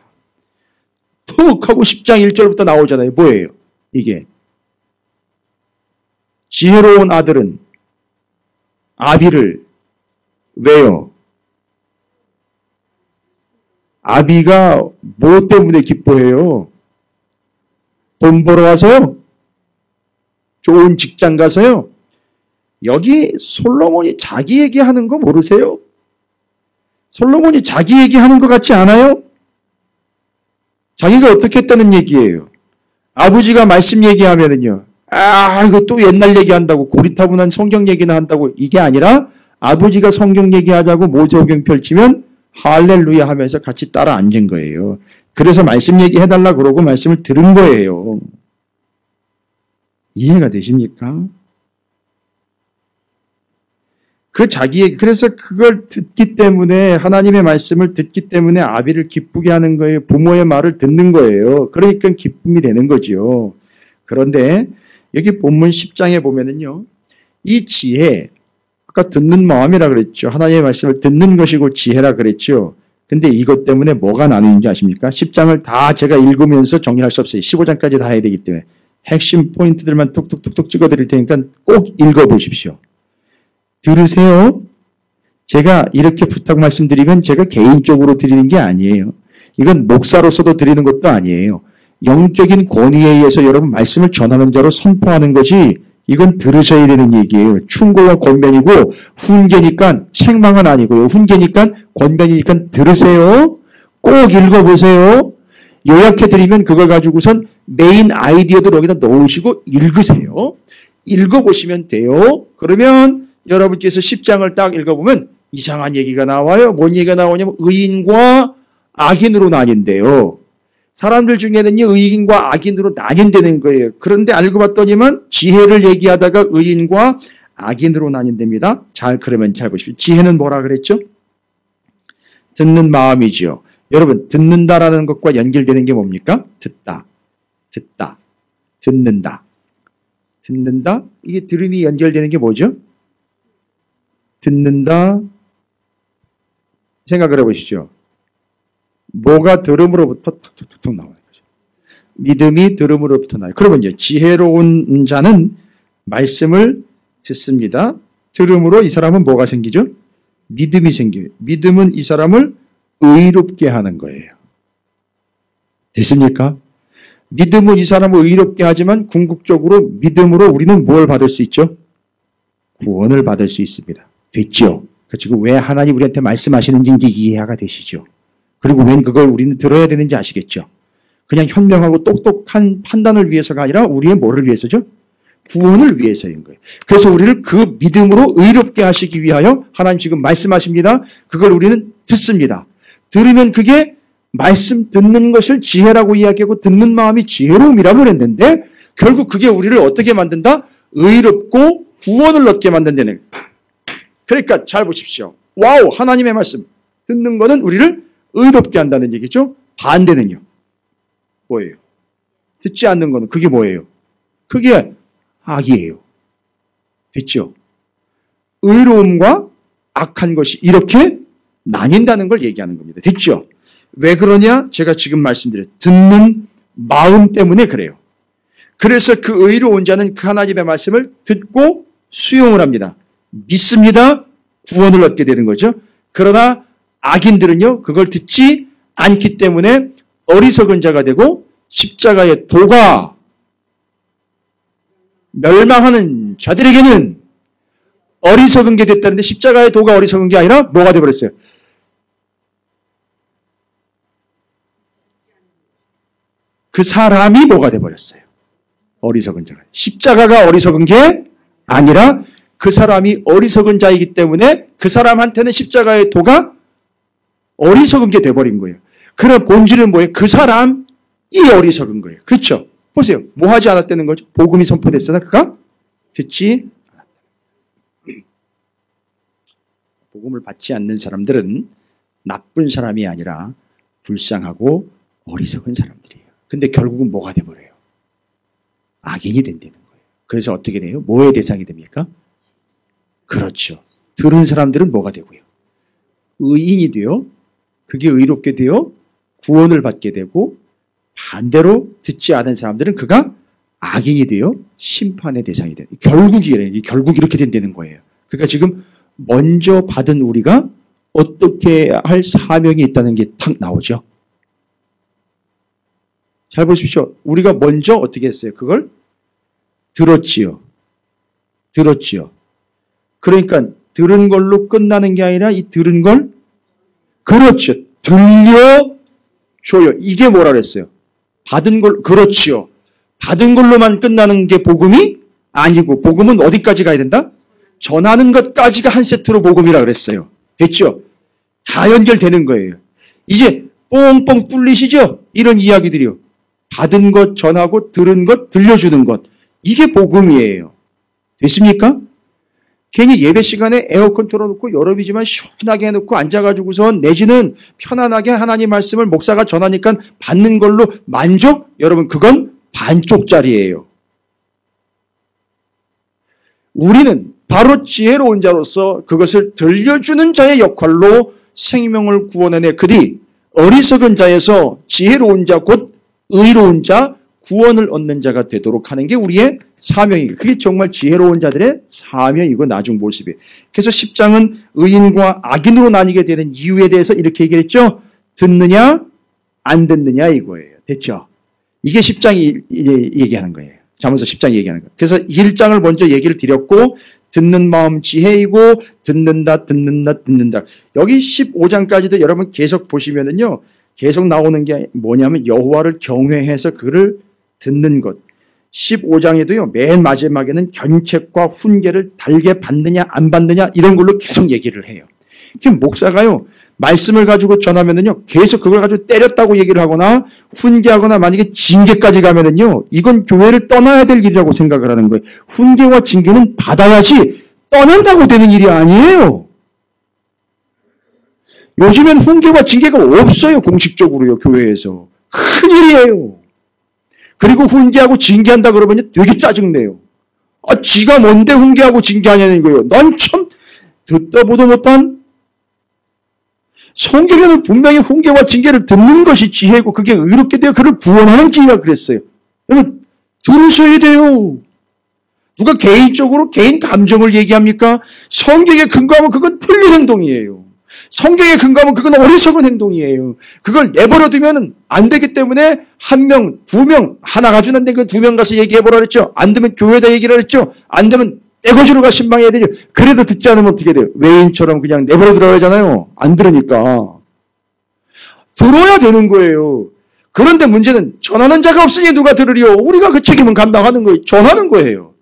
푹 하고 10장 1절부터 나오잖아요. 뭐예요? 이게 지혜로운 아들은 아비를 왜요? 아비가 뭐 때문에 기뻐해요? 돈 벌어 와서요? 좋은 직장 가서요? 여기 솔로몬이 자기 얘기하는 거 모르세요? 솔로몬이 자기 얘기하는 것 같지 않아요? 자기가 어떻게 했다는 얘기예요. 아버지가 말씀 얘기하면은요. 이거 또 옛날 얘기한다고 고리타분한 성경 얘기나 한다고 이게 아니라 아버지가 성경 얘기하자고 모세오경 펼치면 할렐루야 하면서 같이 따라 앉은 거예요. 그래서 말씀 얘기해달라 그러고 말씀을 들은 거예요. 이해가 되십니까? 그래서 그걸 듣기 때문에 하나님의 말씀을 듣기 때문에 아비를 기쁘게 하는 거예요. 부모의 말을 듣는 거예요. 그러니까 기쁨이 되는 거죠. 그런데 여기 본문 10장에 보면은요. 이 지혜, 아까 듣는 마음이라 그랬죠. 하나님의 말씀을 듣는 것이고 지혜라 그랬죠. 근데 이것 때문에 뭐가 나누는지 아십니까? 10장을 다 제가 읽으면서 정리할 수 없어요. 15장까지 다 해야 되기 때문에. 핵심 포인트들만 툭툭툭툭 찍어드릴 테니까 꼭 읽어보십시오. 들으세요. 제가 이렇게 부탁 말씀드리면 제가 개인적으로 드리는 게 아니에요. 이건 목사로서도 드리는 것도 아니에요. 영적인 권위에 의해서 여러분 말씀을 전하는 자로 선포하는 것이 이건 들으셔야 되는 얘기예요. 충고와 권면이고 훈계니까 책망은 아니고요. 훈계니까 권면이니까 들으세요. 꼭 읽어보세요. 요약해드리면 그걸 가지고선 메인 아이디어도 여기다 넣으시고 읽으세요. 읽어보시면 돼요. 그러면 여러분께서 10장을 딱 읽어보면 이상한 얘기가 나와요. 뭔 얘기가 나오냐면 의인과 악인으로 나뉜대요. 사람들 중에는요, 의인과 악인으로 나뉜다는 거예요. 그런데 알고 봤더니만 지혜를 얘기하다가 의인과 악인으로 나뉜답니다. 그러면 잘 보십시오. 지혜는 뭐라 그랬죠? 듣는 마음이죠. 여러분, 듣는다라는 것과 연결되는 게 뭡니까? 듣다. 듣는다. 이게 들음이 연결되는 게 뭐죠? 듣는다. 생각을 해보시죠. 뭐가 들음으로부터 톡톡톡 나오는 거죠. 믿음이 들음으로부터 나요. 그러면요, 지혜로운 자는 말씀을 듣습니다. 들음으로 이 사람은 뭐가 생기죠? 믿음이 생겨요. 믿음은 이 사람을 의롭게 하는 거예요. 됐습니까? 믿음은 이 사람을 의롭게 하지만 궁극적으로 믿음으로 우리는 뭘 받을 수 있죠? 구원을 받을 수 있습니다. 됐죠? 지금 왜 하나님 우리한테 말씀하시는지 이제 이해가 되시죠? 그리고 왜 그걸 우리는 들어야 되는지 아시겠죠? 그냥 현명하고 똑똑한 판단을 위해서가 아니라 우리의 뭐를 위해서죠? 구원을 위해서인 거예요. 그래서 우리를 그 믿음으로 의롭게 하시기 위하여 하나님 지금 말씀하십니다. 그걸 우리는 듣습니다. 들으면 그게 말씀 듣는 것을 지혜라고 이야기하고 듣는 마음이 지혜로움이라고 그랬는데 결국 그게 우리를 어떻게 만든다? 의롭고 구원을 얻게 만든다는 거예요. 그러니까 잘 보십시오. 와우, 하나님의 말씀 듣는 거는 우리를 의롭게 한다는 얘기죠. 반대는요. 뭐예요? 듣지 않는 거는 그게 뭐예요? 그게 악이에요. 됐죠? 의로움과 악한 것이 이렇게 나뉜다는 걸 얘기하는 겁니다. 됐죠? 왜 그러냐? 제가 지금 말씀드렸죠. 듣는 마음 때문에 그래요. 그래서 그 의로운 자는 그 하나님의 말씀을 듣고 수용을 합니다. 믿습니다. 구원을 얻게 되는 거죠. 그러나 악인들은요, 그걸 듣지 않기 때문에 어리석은 자가 되고 십자가의 도가 멸망하는 자들에게는 어리석은 게 됐다는데 십자가의 도가 어리석은 게 아니라 뭐가 되어버렸어요? 그 사람이 뭐가 되어버렸어요? 어리석은 자가. 십자가가 어리석은 게 아니라 그 사람이 어리석은 자이기 때문에 그 사람한테는 십자가의 도가 어리석은 게 돼버린 거예요. 그럼 본질은 뭐예요? 그 사람이 어리석은 거예요. 그렇죠? 보세요. 뭐 하지 않았다는 거죠? 복음이 선포됐으나 그가 듣지 않았다. 복음을 받지 않는 사람들은 나쁜 사람이 아니라 불쌍하고 어리석은 사람들이에요. 근데 결국은 뭐가 돼버려요? 악인이 된다는 거예요. 그래서 어떻게 돼요? 뭐의 대상이 됩니까? 그렇죠. 들은 사람들은 뭐가 되고요? 의인이 되어 그게 의롭게 되어 구원을 받게 되고 반대로 듣지 않은 사람들은 그가 악인이 되어 심판의 대상이 돼요. 결국 이렇게 된다는 거예요. 그러니까 지금 먼저 받은 우리가 어떻게 할 사명이 있다는 게 탁 나오죠. 잘 보십시오. 우리가 먼저 어떻게 했어요? 그걸 들었지요. 그러니까 들은 걸로 끝나는 게 아니라 이 들은 걸 그렇죠. 들려줘요. 이게 뭐라 그랬어요? 받은 걸 그렇지요. 받은 걸로만 끝나는 게 복음이 아니고 복음은 어디까지 가야 된다? 전하는 것까지가 한 세트로 복음이라 그랬어요. 됐죠? 다 연결되는 거예요. 이제 뽕뽕 뚫리시죠? 이런 이야기들이요. 받은 것 전하고 들은 것 들려주는 것. 이게 복음이에요. 됐습니까? 괜히 예배 시간에 에어컨 틀어놓고 여름이지만 시원하게 해놓고 앉아가지고선 내지는 편안하게 하나님 말씀을 목사가 전하니까 받는 걸로 만족? 여러분 그건 반쪽짜리예요. 우리는 바로 지혜로운 자로서 그것을 들려주는 자의 역할로 생명을 구원해내 그뒤 어리석은 자에서 지혜로운 자 곧 의로운 자 구원을 얻는 자가 되도록 하는 게 우리의 사명이고 그게 정말 지혜로운 자들의 사명이고 나중 모습이에요. 그래서 10장은 의인과 악인으로 나뉘게 되는 이유에 대해서 이렇게 얘기했죠. 듣느냐 안 듣느냐 이거예요. 됐죠? 이게 10장이 얘기하는 거예요. 잠언서 10장이 얘기하는 거예요. 그래서 1장을 먼저 얘기를 드렸고 듣는 마음 지혜이고 듣는다. 여기 15장까지도 여러분 계속 보시면은요. 계속 나오는 게 뭐냐면 여호와를 경외해서 그를 듣는 것. 15장에도요. 맨 마지막에는 견책과 훈계를 달게 받느냐 안 받느냐 이런 걸로 계속 얘기를 해요. 목사가요. 말씀을 가지고 전하면은요. 계속 그걸 가지고 때렸다고 얘기를 하거나 훈계하거나 만약에 징계까지 가면은요. 이건 교회를 떠나야 될 일이라고 생각을 하는 거예요. 훈계와 징계는 받아야지 떠난다고 되는 일이 아니에요. 요즘엔 훈계와 징계가 없어요. 공식적으로요. 교회에서. 큰일이에요. 그리고 훈계하고 징계한다 그러면 되게 짜증내요. 지가 뭔데 훈계하고 징계하냐는 거예요. 난 참 듣다 보도 못한 성경에는 분명히 훈계와 징계를 듣는 것이 지혜고 그게 의롭게 되어 그를 구원하는 지혜라 그랬어요. 여러분 들으셔야 돼요. 누가 개인적으로 개인 감정을 얘기합니까? 성경에 근거하면 그건 틀린 행동이에요. 성경에 근거하면 그건 어리석은 행동이에요. 그걸 내버려두면 안 되기 때문에 한 명, 두 명, 하나 가지는데 그 두 명 가서 얘기해보라 그랬죠. 안 되면 교회에다 얘기를 했죠. 안 되면 떼거지로 가 신방해야 되죠. 그래도 듣지 않으면 어떻게 돼요? 외인처럼 그냥 내버려 두라고 하잖아요. 안 들으니까. 들어야 되는 거예요. 그런데 문제는 전하는 자가 없으니 누가 들으리요? 우리가 그 책임은 감당하는 거예요. 전하는 거예요.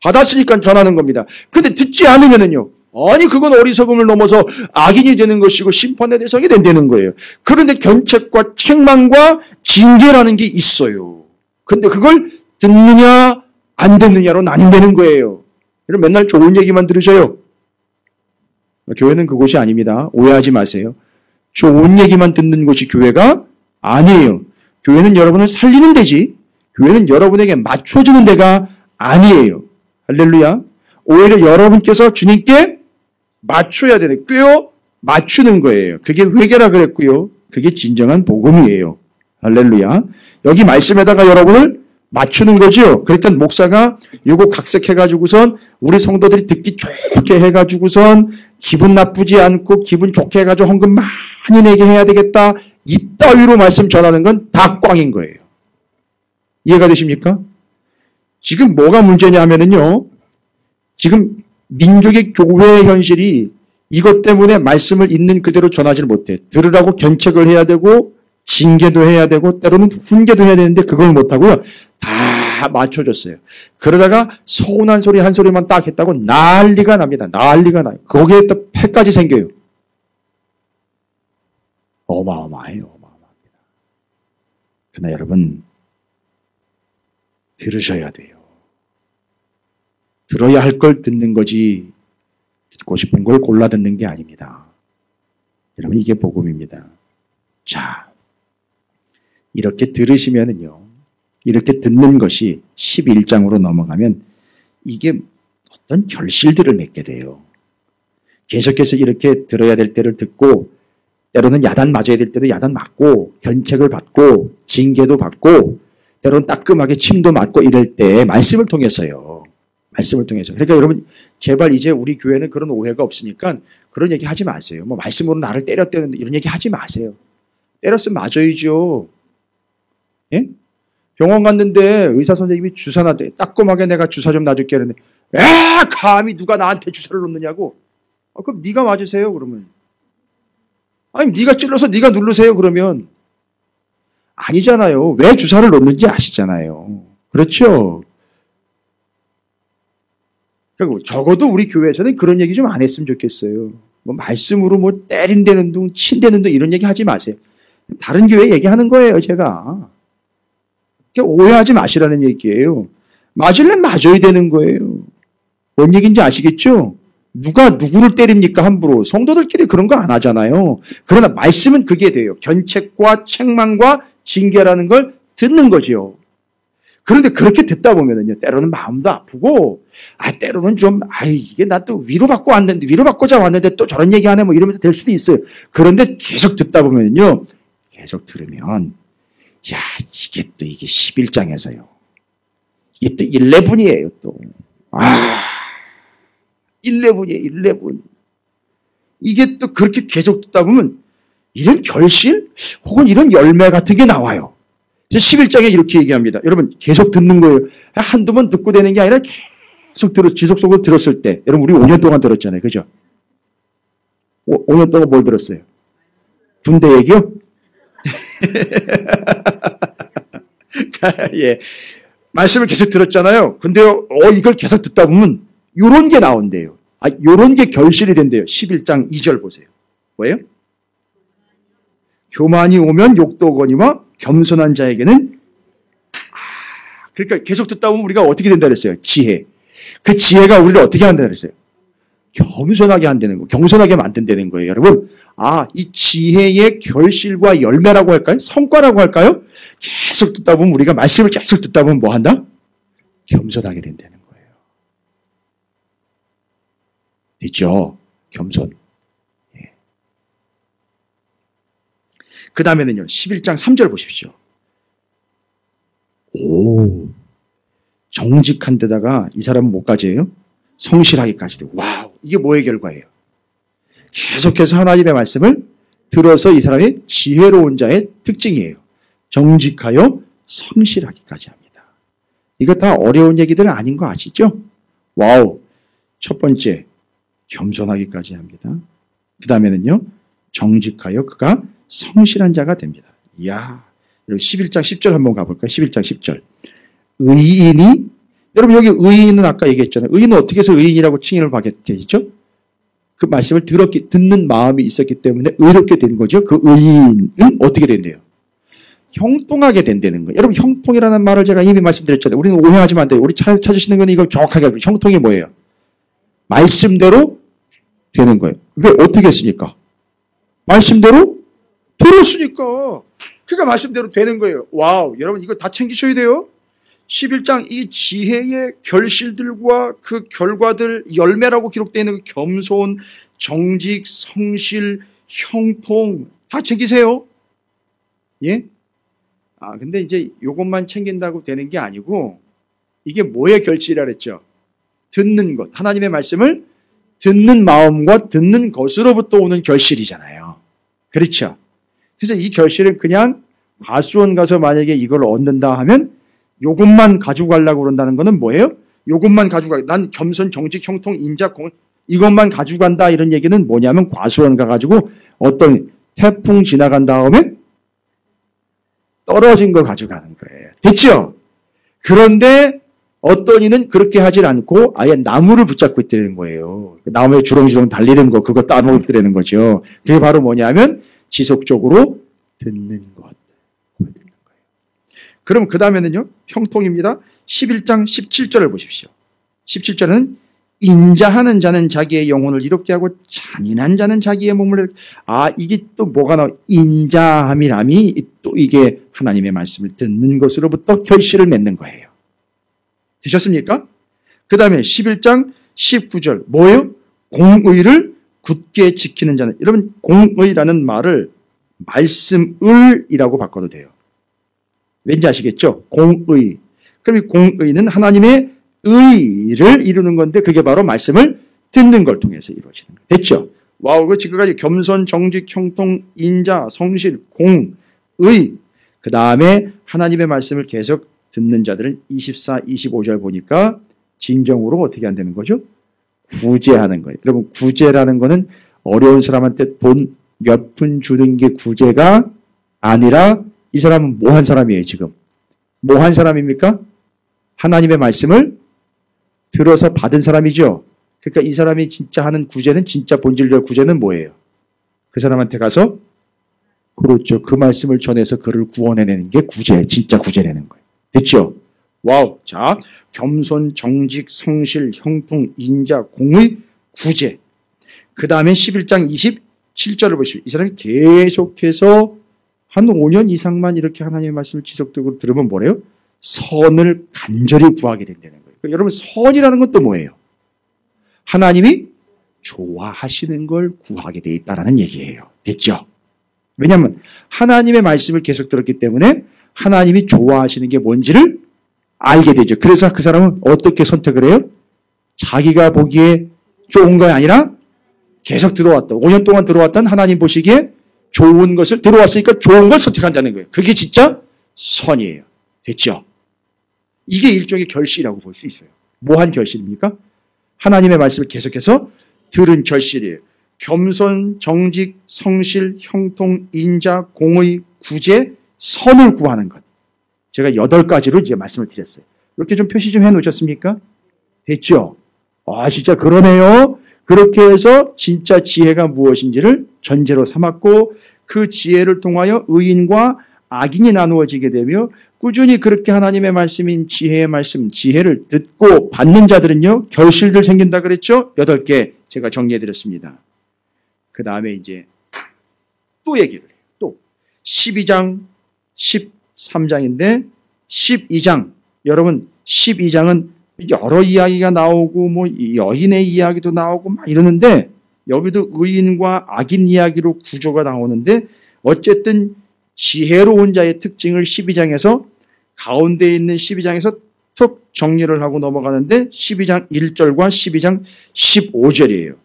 받았으니까 전하는 겁니다. 그런데 듣지 않으면은요. 아니 그건 어리석음을 넘어서 악인이 되는 것이고 심판의 대상이 된다는 거예요. 그런데 견책과 책망과 징계라는 게 있어요. 그런데 그걸 듣느냐 안 듣느냐로 나뉜다는 거예요. 그럼 맨날 좋은 얘기만 들으셔요. 교회는 그곳이 아닙니다. 오해하지 마세요. 좋은 얘기만 듣는 곳이 교회가 아니에요. 교회는 여러분을 살리는 데지 교회는 여러분에게 맞춰주는 데가 아니에요. 할렐루야. 오히려 여러분께서 주님께 맞춰야 되는 꿰어 맞추는 거예요. 그게 회개라 그랬고요. 그게 진정한 복음이에요. 할렐루야. 여기 말씀에다가 여러분을 맞추는 거죠. 그러니까 목사가 이거 각색해가지고선 우리 성도들이 듣기 좋게 해가지고선 기분 나쁘지 않고 기분 좋게 해가지고 헌금 많이 내게 해야 되겠다. 이따위로 말씀 전하는 건 다 꽝인 거예요. 이해가 되십니까? 지금 뭐가 문제냐 하면은요. 지금 민족의 교회의 현실이 이것 때문에 말씀을 있는 그대로 전하지를 못해. 들으라고 견책을 해야 되고 징계도 해야 되고 때로는 훈계도 해야 되는데 그걸 못하고요. 다 맞춰줬어요. 그러다가 서운한 소리 한 소리만 딱 했다고 난리가 납니다. 난리가 나요. 거기에 또 패까지 생겨요. 어마어마해요. 어마어마합니다. 그러나 여러분 들으셔야 돼요. 들어야 할 걸 듣는 거지 듣고 싶은 걸 골라 듣는 게 아닙니다. 여러분 이게 복음입니다. 자, 이렇게 들으시면은요. 이렇게 듣는 것이 11장으로 넘어가면 이게 어떤 결실들을 맺게 돼요. 계속해서 이렇게 들어야 될 때를 듣고 때로는 야단 맞아야 될 때도 야단 맞고 견책을 받고 징계도 받고 때로는 따끔하게 침도 맞고 이럴 때 말씀을 통해서요. 말씀을 통해서. 그러니까 여러분 제발 이제 우리 교회는 그런 오해가 없으니까 그런 얘기 하지 마세요. 뭐 말씀으로 나를 때렸다는 이런 얘기 하지 마세요. 때렸으면 맞아야죠. 예? 병원 갔는데 의사 선생님이 주사 놔대 따끔하게 내가 주사 좀 놔줄게 하는데 감히 누가 나한테 주사를 놓느냐고. 그럼 네가 맞으세요 그러면. 아니 네가 찔러서 네가 누르세요 그러면. 아니잖아요. 왜 주사를 놓는지 아시잖아요. 그렇죠? 그리고 적어도 우리 교회에서는 그런 얘기 좀 안 했으면 좋겠어요. 뭐 말씀으로 뭐 때린다는 둥 친다는 둥 이런 얘기 하지 마세요. 다른 교회 얘기하는 거예요 제가. 오해하지 마시라는 얘기예요. 맞으려면 맞아야 되는 거예요. 뭔 얘기인지 아시겠죠? 누가 누구를 때립니까 함부로. 성도들끼리 그런 거 안 하잖아요. 그러나 말씀은 그게 돼요. 견책과 책망과 징계라는 걸 듣는 거지요. 그런데 그렇게 듣다 보면은요, 때로는 마음도 아프고, 때로는 좀, 이게 나 또 위로받고 왔는데, 위로받고자 왔는데 또 저런 얘기 하네, 뭐 이러면서 될 수도 있어요. 그런데 계속 듣다 보면요, 계속 들으면, 이게 11장에서요. 이게 또 11이에요, 또. 11이에요, 11. 이게 또 그렇게 계속 듣다 보면, 이런 결실? 혹은 이런 열매 같은 게 나와요. 11장에 이렇게 얘기합니다. 여러분 계속 듣는 거예요. 한두 번 듣고 되는 게 아니라 계속 지속적으로 들었을 때. 여러분 우리 5년 동안 들었잖아요. 그죠? 5년 동안 뭘 들었어요? 군대 얘기요? 예. 말씀을 계속 들었잖아요. 근데요, 이걸 계속 듣다 보면 요런 게 나온대요. 요런 게 결실이 된대요. 11장 2절 보세요. 뭐예요? 교만이 오면 욕도 오거니와 겸손한 자에게는 그러니까 계속 듣다 보면 우리가 어떻게 된다 그랬어요? 지혜. 그 지혜가 우리를 어떻게 한다 그랬어요? 겸손하게 한다는 거. 겸손하게 만든다는 거예요, 여러분. 이 지혜의 결실과 열매라고 할까요? 성과라고 할까요? 계속 듣다 보면 우리가 말씀을 계속 듣다 보면 뭐 한다? 겸손하게 된다는 거예요. 됐죠? 겸손. 그 다음에는요, 11장 3절 보십시오. 정직한 데다가 이 사람은 뭐까지예요? 성실하기까지도. 와우, 이게 뭐의 결과예요? 계속해서 하나님의 말씀을 들어서 이 사람이 지혜로운 자의 특징이에요. 정직하여 성실하기까지 합니다. 이거 다 어려운 얘기들 아닌 거 아시죠? 와우, 첫 번째, 겸손하기까지 합니다. 그 다음에는요, 정직하여 그가 성실한 자가 됩니다. 이야, 여러분 11장 10절 한번 가볼까요? 11장 10절. 의인이, 여러분 여기 의인은 아까 얘기했잖아요. 의인은 어떻게 해서 의인이라고 칭의를 받게 되죠? 그 말씀을 듣는 마음이 있었기 때문에 의롭게 된 거죠. 그 의인은 어떻게 된대요? 형통하게 된다는 거예요. 여러분 형통이라는 말을 제가 이미 말씀드렸잖아요. 우리는 오해하지만 안 돼요. 우리 찾으시는 건 이걸 정확하게 알고, 형통이 뭐예요? 말씀대로 되는 거예요. 왜 어떻게 했으니까? 말씀대로 들었으니까. 그러니까 말씀대로 되는 거예요. 와우, 여러분 이거 다 챙기셔야 돼요. 11장 이 지혜의 결실들과 그 결과들 열매라고 기록되어 있는 겸손, 정직, 성실, 형통 다 챙기세요. 예? 근데 이제 요것만 챙긴다고 되는 게 아니고 이게 뭐의 결실이라 그랬죠? 듣는 것. 하나님의 말씀을 듣는 마음과 듣는 것으로부터 오는 결실이잖아요. 그렇죠? 그래서 이 결실은 그냥 과수원 가서 만약에 이걸 얻는다 하면 요것만 가지고 가려고 그런다는 거는 뭐예요? 요것만 가지고 가. 난 겸손, 정직, 형통, 인자, 공 이것만 가지고 간다 이런 얘기는 뭐냐면 과수원 가가지고 어떤 태풍 지나간 다음에 떨어진 거 가지고 가는 거예요. 됐죠? 그런데 어떤 이는 그렇게 하질 않고 아예 나무를 붙잡고 있다는 거예요. 나무에 주렁주렁 달리는 거 그거 따먹고 있다는 거죠. 그게 바로 뭐냐면 지속적으로 듣는 것. 듣는 거예요. 그럼 그 다음에는요. 형통입니다. 11장 17절을 보십시오. 17절은 인자하는 자는 자기의 영혼을 이롭게 하고 잔인한 자는 자기의 몸을 이게 또 뭐가 나와? 인자함이람이 또 이게 하나님의 말씀을 듣는 것으로부터 결실을 맺는 거예요. 되셨습니까? 그 다음에 11장 19절 뭐예요? 공의를 굳게 지키는 자는, 여러분 공의라는 말을 말씀을이라고 바꿔도 돼요. 왠지 아시겠죠? 공의. 그럼 이 공의는 하나님의 의를 이루는 건데 그게 바로 말씀을 듣는 걸 통해서 이루어지는 거예요. 됐죠? 와우, 그 지금까지 겸손, 정직, 형통, 인자, 성실, 공의. 그 다음에 하나님의 말씀을 계속 듣는 자들은 24, 25절 보니까 진정으로 어떻게 한다는 거죠? 구제하는 거예요. 여러분 구제라는 거는 어려운 사람한테 돈 몇 푼 주는 게 구제가 아니라 이 사람은 뭐 한 사람이에요 지금? 뭐 한 사람입니까? 하나님의 말씀을 들어서 받은 사람이죠. 그러니까 이 사람이 진짜 하는 구제는, 진짜 본질적 구제는 뭐예요? 그 사람한테 가서 그렇죠. 그 말씀을 전해서 그를 구원해내는 게 구제, 진짜 구제라는 거예요. 됐죠? 와우. 자, 겸손, 정직, 성실, 형통, 인자, 공의, 구제. 그 다음에 11장 27절을 보시면 이 사람이 계속해서 한 5년 이상만 이렇게 하나님의 말씀을 지속적으로 들으면 뭐래요? 선을 간절히 구하게 된다는 거예요. 그러니까 여러분 선이라는 건 또 뭐예요? 하나님이 좋아하시는 걸 구하게 돼 있다는 얘기예요. 됐죠? 왜냐하면 하나님의 말씀을 계속 들었기 때문에 하나님이 좋아하시는 게 뭔지를 알게 되죠. 그래서 그 사람은 어떻게 선택을 해요? 자기가 보기에 좋은 거 아니라 계속 들어왔다. 5년 동안 들어왔던 하나님 보시기에 좋은 것을 들어왔으니까 좋은 걸 선택한다는 거예요. 그게 진짜 선이에요. 됐죠? 이게 일종의 결실이라고 볼 수 있어요. 뭐한 결실입니까? 하나님의 말씀을 계속해서 들은 결실이에요. 겸손, 정직, 성실, 형통, 인자, 공의, 구제, 선을 구하는 것. 제가 8가지로 이제 말씀을 드렸어요. 이렇게 좀 표시 좀 해놓으셨습니까? 됐죠? 아, 진짜 그러네요. 그렇게 해서 진짜 지혜가 무엇인지를 전제로 삼았고 그 지혜를 통하여 의인과 악인이 나누어지게 되며 꾸준히 그렇게 하나님의 말씀인 지혜의 말씀, 지혜를 듣고 받는 자들은요, 결실들 생긴다 그랬죠? 8개 제가 정리해드렸습니다. 그 다음에 이제 또 얘기를 해요. 또 12장, 13장인데 12장, 여러분 12장은 여러 이야기가 나오고 뭐 여인의 이야기도 나오고 막 이러는데 여기도 의인과 악인 이야기로 구조가 나오는데 어쨌든 지혜로운 자의 특징을 12장에서 가운데 있는 12장에서 툭 정리를 하고 넘어가는데 12장 1절과 12장 15절이에요.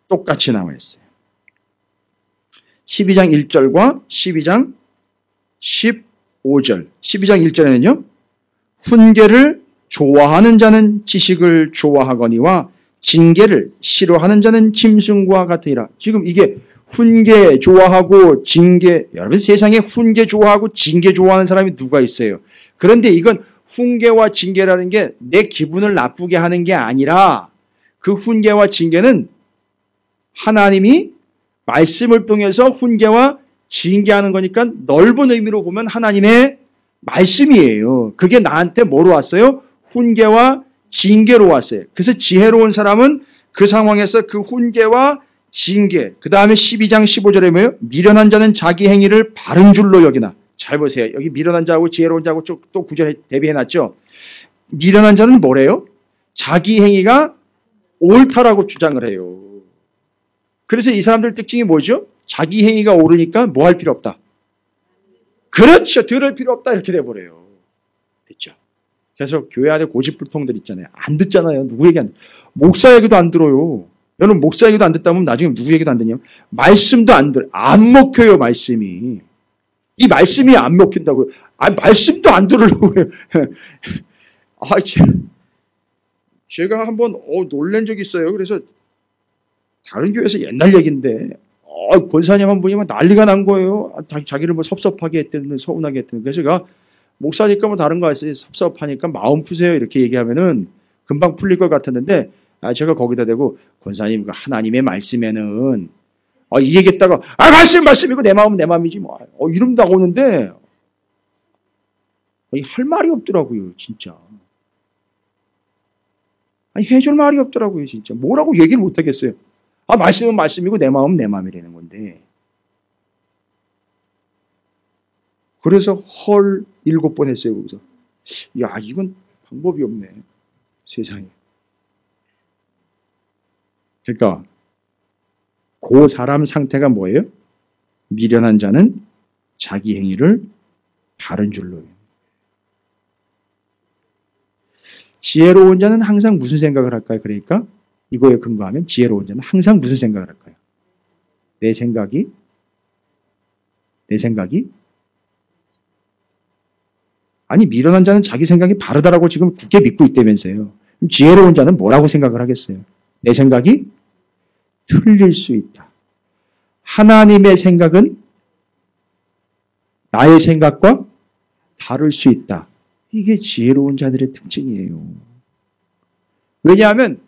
똑같이 나와 있어요. 12장 1절과 12장 15절. 12장 1절에는요. 훈계를 좋아하는 자는 지식을 좋아하거니와 징계를 싫어하는 자는 짐승과 같으니라. 지금 이게 훈계 좋아하고 징계, 여러분 세상에 훈계 좋아하고 징계 좋아하는 사람이 누가 있어요? 그런데 이건 훈계와 징계라는 게 내 기분을 나쁘게 하는 게 아니라 그 훈계와 징계는 하나님이 말씀을 통해서 훈계와 징계하는 거니까 넓은 의미로 보면 하나님의 말씀이에요. 그게 나한테 뭐로 왔어요? 훈계와 징계로 왔어요. 그래서 지혜로운 사람은 그 상황에서 그 훈계와 징계, 그 다음에 12장 15절에 뭐예요? 미련한 자는 자기 행위를 바른 줄로 여기나. 잘 보세요. 여기 미련한 자하고 지혜로운 자하고 또 구절 대비해놨죠. 미련한 자는 뭐래요? 자기 행위가 옳다라고 주장을 해요. 그래서 이 사람들 특징이 뭐죠? 자기 행위가 옳으니까 뭐 할 필요 없다. 그렇죠. 들을 필요 없다. 이렇게 돼버려요. 됐죠. 그래서 교회 안에 고집불통들 있잖아요. 안 듣잖아요. 누구 얘기 안 듣. 목사 얘기도 안 들어요. 여러분 목사 얘기도 안 듣다면 나중에 누구 얘기도 안 듣냐면 말씀도 안 들어요. 안 먹혀요. 말씀이. 이 말씀이 안 먹힌다고요. 아, 말씀도 안 들으려고 해요. 아, 제가 한번 놀란 적이 있어요. 그래서 다른 교회에서 옛날 얘기인데 권사님 한 분이 막 난리가 난 거예요. 자기를 뭐 섭섭하게 했든 서운하게 했든. 그래서 제가 목사니까 뭐 다른 거 했어요. 섭섭하니까 마음 푸세요. 이렇게 얘기하면은 금방 풀릴 것 같았는데 제가 거기다 대고 권사님 그 하나님의 말씀에는 이 얘기했다가 말씀이고 내 마음은 내 마음이지 뭐 이름 나오는데 할 말이 없더라고요. 진짜. 해줄 말이 없더라고요. 진짜. 뭐라고 얘기를 못 하겠어요. 말씀은 말씀이고 내 마음은 내 마음이라는 건데 그래서 헐 7번 했어요. 거기서. 야, 이건 방법이 없네. 세상에. 그러니까 그 사람 상태가 뭐예요? 미련한 자는 자기 행위를 바른 줄로 여기는. 지혜로운 자는 항상 무슨 생각을 할까요? 그러니까 이거에 근거하면 지혜로운 자는 항상 무슨 생각을 할까요? 내 생각이 아니, 미련한 자는 자기 생각이 바르다라고 지금 굳게 믿고 있다면서요. 그럼 지혜로운 자는 뭐라고 생각을 하겠어요? 내 생각이 틀릴 수 있다. 하나님의 생각은 나의 생각과 다를 수 있다. 이게 지혜로운 자들의 특징이에요. 왜냐하면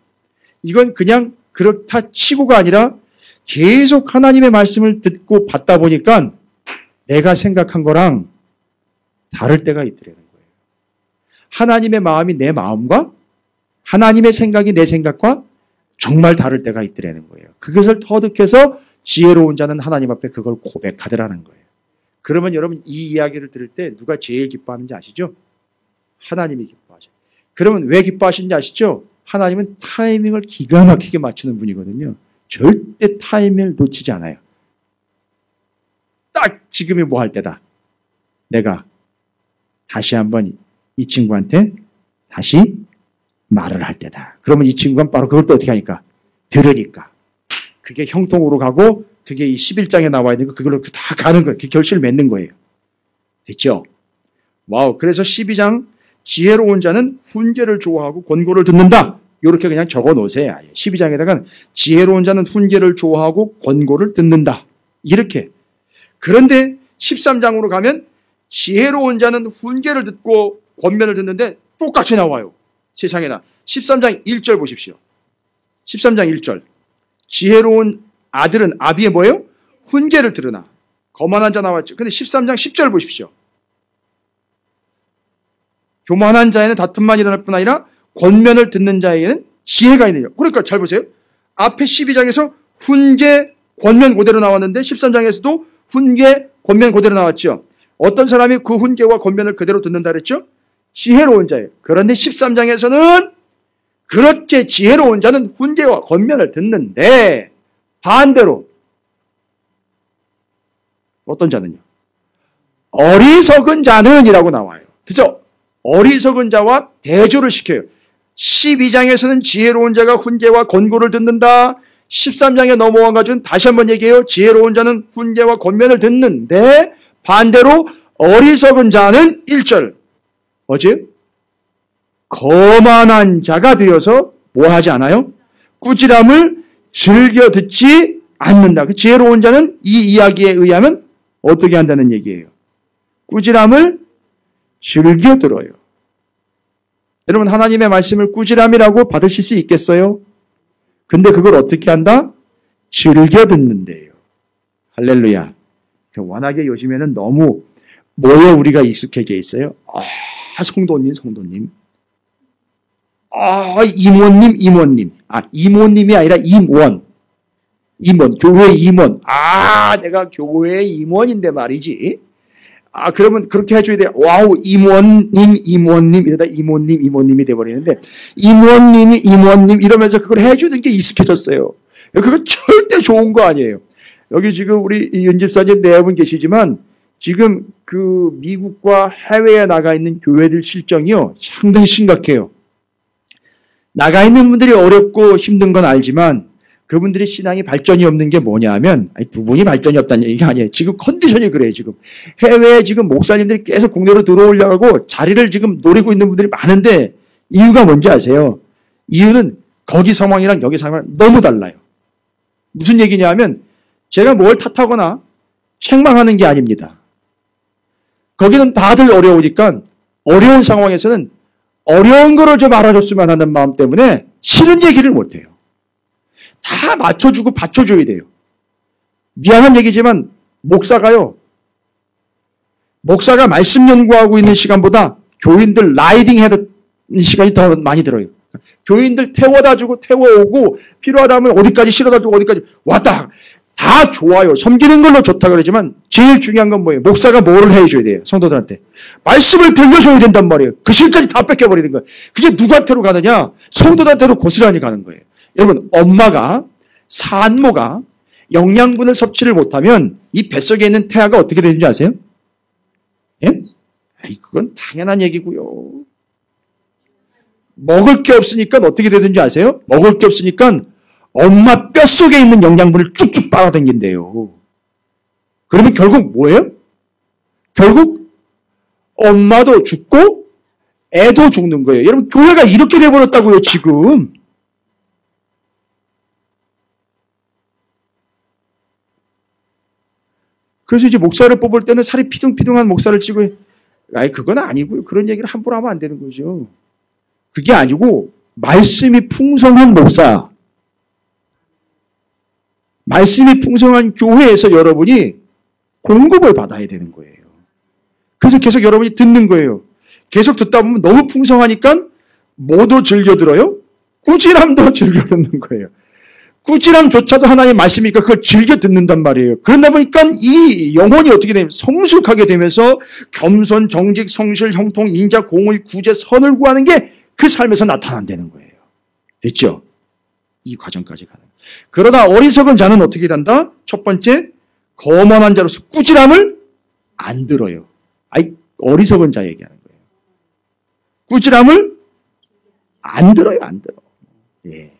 이건 그냥 그렇다 치고가 아니라 계속 하나님의 말씀을 듣고 받다 보니까 내가 생각한 거랑 다를 때가 있더라는 거예요. 하나님의 마음이 내 마음과 하나님의 생각이 내 생각과 정말 다를 때가 있더라는 거예요. 그것을 터득해서 지혜로운 자는 하나님 앞에 그걸 고백하더라는 거예요. 그러면 여러분 이 이야기를 들을 때 누가 제일 기뻐하는지 아시죠? 하나님이 기뻐하죠. 그러면 왜 기뻐하시는지 아시죠? 하나님은 타이밍을 기가 막히게 맞추는 분이거든요. 절대 타이밍을 놓치지 않아요. 딱 지금이 뭐 할 때다. 내가 다시 한번 이 친구한테 다시 말을 할 때다. 그러면 이 친구가 바로 그걸 또 어떻게 하니까? 들으니까. 그게 형통으로 가고 그게 이 11장에 나와야 되고 그걸로 다 가는 거예요. 그 결실을 맺는 거예요. 됐죠? 와우. 그래서 12장 지혜로운 자는 훈계를 좋아하고 권고를 듣는다. 이렇게 그냥 적어 놓으세요. 12장에다가 지혜로운 자는 훈계를 좋아하고 권고를 듣는다. 이렇게. 그런데 13장으로 가면 지혜로운 자는 훈계를 듣고 권면을 듣는데 똑같이 나와요. 세상에나. 13장 1절 보십시오. 13장 1절. 지혜로운 아들은 아비의 뭐예요? 훈계를 들으나. 거만한 자 나왔죠. 근데 13장 10절 보십시오. 교만한 자에는 다툼만 일어날 뿐 아니라 권면을 듣는 자에게는 지혜가 있느냐. 그러니까 잘 보세요. 앞에 12장에서 훈계, 권면 그대로 나왔는데 13장에서도 훈계, 권면 그대로 나왔죠. 어떤 사람이 그 훈계와 권면을 그대로 듣는다 그랬죠? 지혜로운 자예요. 그런데 13장에서는 그렇게 지혜로운 자는 훈계와 권면을 듣는데 반대로 어떤 자는요? 어리석은 자는 이라고 나와요. 그래서 어리석은 자와 대조를 시켜요. 12장에서는 지혜로운 자가 훈계와 권고를 듣는다. 13장에 넘어와가지고 다시 한번 얘기해요. 지혜로운 자는 훈계와 권면을 듣는데 반대로 어리석은 자는 1절 어제 거만한 자가 되어서 뭐 하지 않아요? 꾸지람을 즐겨 듣지 않는다. 그 지혜로운 자는 이 이야기에 의하면 어떻게 한다는 얘기예요? 꾸지람을 즐겨 들어요. 여러분 하나님의 말씀을 꾸지람이라고 받으실 수 있겠어요? 근데 그걸 어떻게 한다? 즐겨 듣는데요. 할렐루야. 워낙에 요즘에는 너무 뭐에 우리가 익숙해져 있어요? 성도님. 이모님. 이모님이 아니라 임원, 교회 임원. 내가 교회 임원인데 말이지. 그러면 그렇게 해줘야 돼. 와우, 이모님, 이러다 이모님이 돼버리는데, 이모님, 이러면서 그걸 해주는 게 익숙해졌어요. 그거 절대 좋은 거 아니에요. 여기 지금 우리 윤집사님 네 분 계시지만, 지금 그 미국과 해외에 나가 있는 교회들 실정이요, 상당히 심각해요. 나가 있는 분들이 어렵고 힘든 건 알지만, 그분들이 신앙이 발전이 없는 게 뭐냐 하면, 두 분이 발전이 없다는 얘기가 아니에요. 지금 컨디션이 그래요, 지금. 해외에 지금 목사님들이 계속 국내로 들어오려고 자리를 지금 노리고 있는 분들이 많은데, 이유가 뭔지 아세요? 이유는 거기 상황이랑 여기 상황이랑 너무 달라요. 무슨 얘기냐 하면, 제가 뭘 탓하거나 책망하는 게 아닙니다. 거기는 다들 어려우니까, 어려운 상황에서는 어려운 거를 좀 알아줬으면 하는 마음 때문에 싫은 얘기를 못 해요. 다 맞춰주고 받쳐줘야 돼요. 미안한 얘기지만 목사가 말씀 연구하고 있는 시간보다 교인들 라이딩 하는 시간이 더 많이 들어요. 교인들 태워다 주고 태워오고 필요하다면 어디까지 실어다 주고 어디까지 왔다. 다 좋아요. 섬기는 걸로 좋다 그러지만 제일 중요한 건 뭐예요? 목사가 뭐를 해줘야 돼요? 성도들한테. 말씀을 들려줘야 된단 말이에요. 그 실까지 다 뺏겨버리는 거예요. 그게 누구한테로 가느냐? 성도들한테로 고스란히 가는 거예요. 여러분, 엄마가, 산모가 영양분을 섭취를 못하면 이 뱃속에 있는 태아가 어떻게 되는지 아세요? 예? 아이, 그건 당연한 얘기고요. 먹을 게 없으니까 어떻게 되는지 아세요? 먹을 게 없으니까 엄마 뼛속에 있는 영양분을 쭉쭉 빨아당긴대요. 그러면 결국 뭐예요? 결국 엄마도 죽고 애도 죽는 거예요. 여러분, 교회가 이렇게 돼버렸다고요, 지금. 그래서 이제 목사를 뽑을 때는 살이 피둥피둥한 목사를 치고, 아이, 그건 아니고요. 그런 얘기를 함부로 하면 안 되는 거죠. 그게 아니고, 말씀이 풍성한 목사, 말씀이 풍성한 교회에서 여러분이 공급을 받아야 되는 거예요. 그래서 계속 여러분이 듣는 거예요. 계속 듣다 보면 너무 풍성하니까 뭐도 즐겨 들어요? 꾸지람도 즐겨 듣는 거예요. 꾸지람조차도 하나님의 말씀이니까 그걸 즐겨 듣는단 말이에요. 그러다 보니까 이 영혼이 어떻게 되면 성숙하게 되면서 겸손, 정직, 성실, 형통, 인자, 공의, 구제, 선을 구하는 게 그 삶에서 나타난다는 거예요. 됐죠? 이 과정까지 가는. 그러나 어리석은 자는 어떻게 된다? 첫 번째, 거만한 자로서 꾸지람을 안 들어요. 아이, 어리석은 자 얘기하는 거예요. 꾸지람을 안 들어요, 안 들어. 예.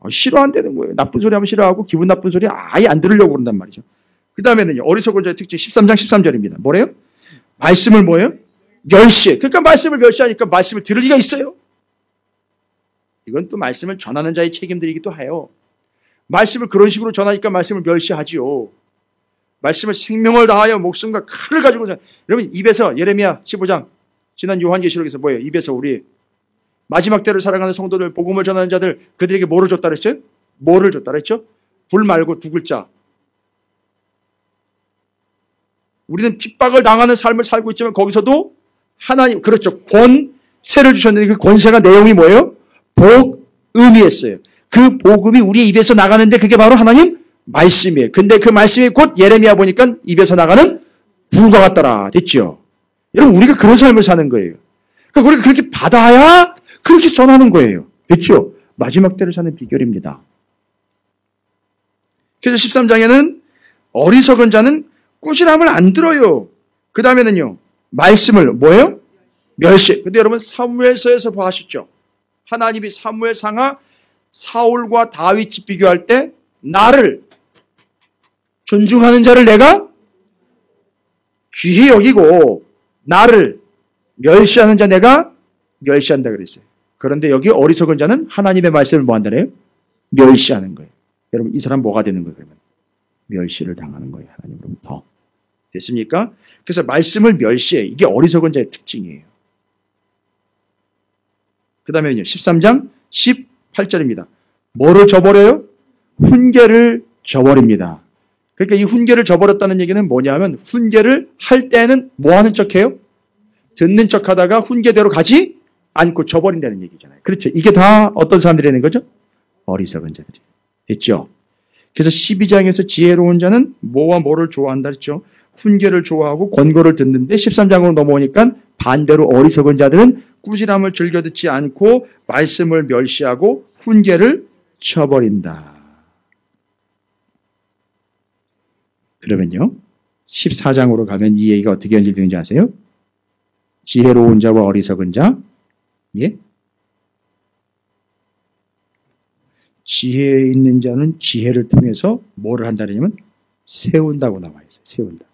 싫어한다는 거예요. 나쁜 소리 하면 싫어하고 기분 나쁜 소리 아예 안 들으려고 그런단 말이죠. 그 다음에는요, 어리석은 자의 특징 13장 13절입니다. 뭐래요? 말씀을 뭐예요? 멸시해. 그러니까 말씀을 멸시하니까 말씀을 들을 리가 있어요? 이건 또 말씀을 전하는 자의 책임들이기도 해요. 말씀을 그런 식으로 전하니까 말씀을 멸시하지요. 말씀을 생명을 다하여 목숨과 칼을 가지고 여러분, 입에서 예레미야 15장 지난 요한계시록에서 뭐예요? 입에서 우리 마지막 때를 살아가는 성도들, 복음을 전하는 자들, 그들에게 뭐를 줬다 그랬어요? 뭐를 줬다 그랬죠? 불 말고 두 글자. 우리는 핍박을 당하는 삶을 살고 있지만 거기서도 하나님, 그렇죠. 권세를 주셨는데 그 권세가 내용이 뭐예요? 복음이었어요. 그 복음이 우리의 입에서 나가는데 그게 바로 하나님 말씀이에요. 근데 그 말씀이 곧 예레미야 보니까 입에서 나가는 불과 같더라. 됐죠? 여러분, 우리가 그런 삶을 사는 거예요. 그러니까 우리가 그렇게 받아야 그렇게 전하는 거예요. 됐죠? 마지막 때를 사는 비결입니다. 그래서 13장에는 어리석은 자는 꾸지람을 안 들어요. 그 다음에는요, 말씀을 뭐예요? 멸시. 근데 여러분, 사무엘서에서 보셨죠? 하나님이 사무엘상하 사울과 다윗이 비교할 때 나를 존중하는 자를 내가 귀히 여기고 나를 멸시하는 자 내가 멸시한다 그랬어요. 그런데 여기 어리석은 자는 하나님의 말씀을 뭐 한다래요? 멸시하는 거예요. 여러분, 이 사람 뭐가 되는 거예요? 그러면 멸시를 당하는 거예요. 하나님으로부터. 됐습니까? 그래서 말씀을 멸시해. 이게 어리석은 자의 특징이에요. 그 다음에요. 13장 18절입니다. 뭐를 저버려요? 훈계를 저버립니다. 그러니까 이 훈계를 저버렸다는 얘기는 뭐냐면 훈계를 할 때는 뭐 하는 척해요? 듣는 척하다가 훈계대로 가지 않고 저버린다는 얘기잖아요. 그렇죠. 이게 다 어떤 사람들이라는 거죠? 어리석은 자들이. 됐죠? 그래서 12장에서 지혜로운 자는 뭐와 뭐를 좋아한다 했죠? 훈계를 좋아하고 권고를 듣는데 13장으로 넘어오니까 반대로 어리석은 자들은 꾸지람을 즐겨 듣지 않고 말씀을 멸시하고 훈계를 쳐버린다. 그러면요, 14장으로 가면 이 얘기가 어떻게 연결되는지 아세요? 지혜로운 자와 어리석은 자, 예? 지혜에 있는 자는 지혜를 통해서 뭐를 한다냐면 세운다고 나와 있어요. 세운다.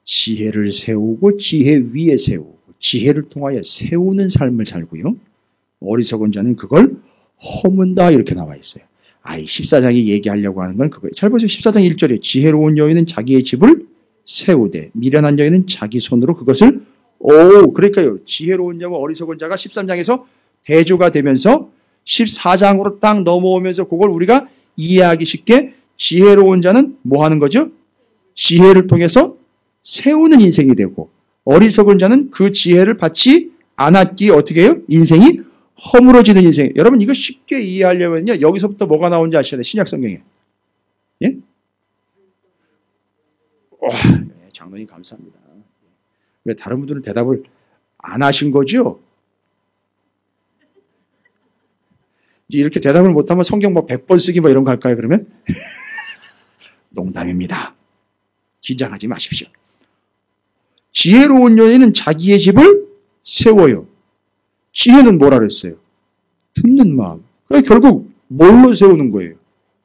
지혜를 세우고 지혜 위에 세우고 지혜를 통하여 세우는 삶을 살고요. 어리석은 자는 그걸 허문다 이렇게 나와 있어요. 아이 14장이 얘기하려고 하는 건 그거예요. 잘 보세요. 14장 1절에 지혜로운 여인은 자기의 집을 세우되 미련한 여인은 자기 손으로 그것을 그러니까요. 지혜로운 자와 어리석은 자가 13장에서 대조가 되면서 14장으로 딱 넘어오면서 그걸 우리가 이해하기 쉽게 지혜로운 자는 뭐 하는 거죠? 지혜를 통해서 세우는 인생이 되고 어리석은 자는 그 지혜를 받지 않았기에 어떻게 해요? 인생이 허물어지는 인생. 여러분 이거 쉽게 이해하려면요. 여기서부터 뭐가 나오는지 아셔야 돼요. 신약 성경에. 예? 장로님 감사합니다. 왜 다른 분들은 대답을 안 하신 거죠? 이렇게 대답을 못하면 성경 뭐 100번 쓰기 뭐 이런 거 할까요, 그러면? 농담입니다. 긴장하지 마십시오. 지혜로운 여인은 자기의 집을 세워요. 지혜는 뭐라 그랬어요? 듣는 마음. 그러니까 결국 뭘로 세우는 거예요?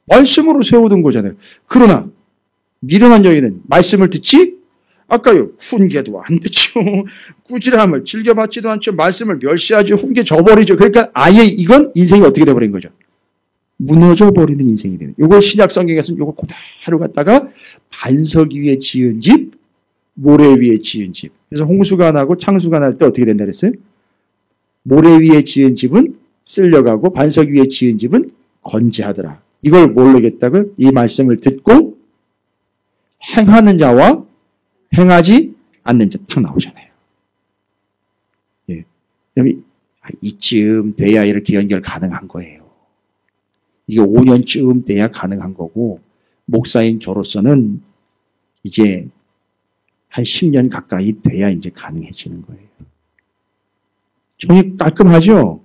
말씀으로 세우는 거잖아요. 그러나 미련한 여인은 말씀을 듣지? 아까요. 훈계도 안 듣죠. 꾸지람을 즐겨받지도 않죠. 말씀을 멸시하죠. 훈계 저버리죠. 그러니까 아예 이건 인생이 어떻게 돼버린 거죠? 무너져 버리는 인생이 되는. 이걸 신약 성경에서는 이걸 그대로 갖다가 반석 위에 지은 집, 모래 위에 지은 집. 그래서 홍수가 나고 창수가 날 때 어떻게 된다 그랬어요? 모래 위에 지은 집은 쓸려가고 반석 위에 지은 집은 건재하더라. 이걸 모르겠다고요? 이 말씀을 듣고 행하는 자와 행하지 않는 자 딱 나오잖아요. 예. 이쯤 돼야 이렇게 연결 가능한 거예요. 이게 5년쯤 돼야 가능한 거고, 목사인 저로서는 이제 한 10년 가까이 돼야 이제 가능해지는 거예요. 정이 깔끔하죠?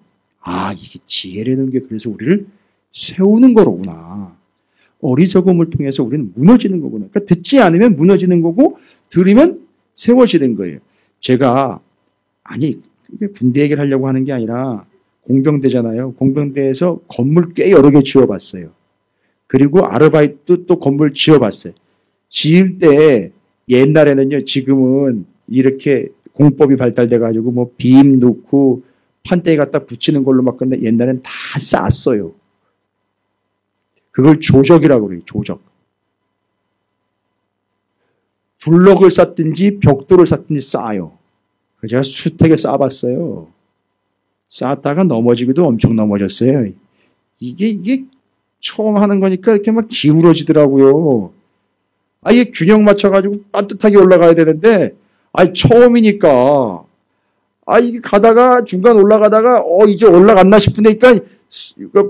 이게 지혜라는 게 그래서 우리를 세우는 거로구나. 어리석음을 통해서 우리는 무너지는 거구나. 그러니까 듣지 않으면 무너지는 거고, 들으면 세워지는 거예요. 제가, 군대 얘기를 하려고 하는 게 아니라, 공병대잖아요. 공병대에서 건물 꽤 여러 개 지어봤어요. 그리고 아르바이트 또 건물 지어봤어요. 지을 때 옛날에는요, 지금은 이렇게 공법이 발달돼가지고 뭐 빔 넣고 판때기 갖다 붙이는 걸로 막 끝내. 옛날엔 다 쌌어요. 그걸 조적이라고 그래요. 조적. 블럭을 쌓든지 벽돌을 쌓든지 쌓아요. 제가 수택에 쌓아봤어요. 쌓았다가 넘어지기도 엄청 넘어졌어요. 이게 처음 하는 거니까 이렇게 막 기울어지더라고요. 이게 균형 맞춰가지고 반듯하게 올라가야 되는데, 처음이니까, 이게 가다가, 중간 올라가다가, 이제 올라갔나 싶으니까,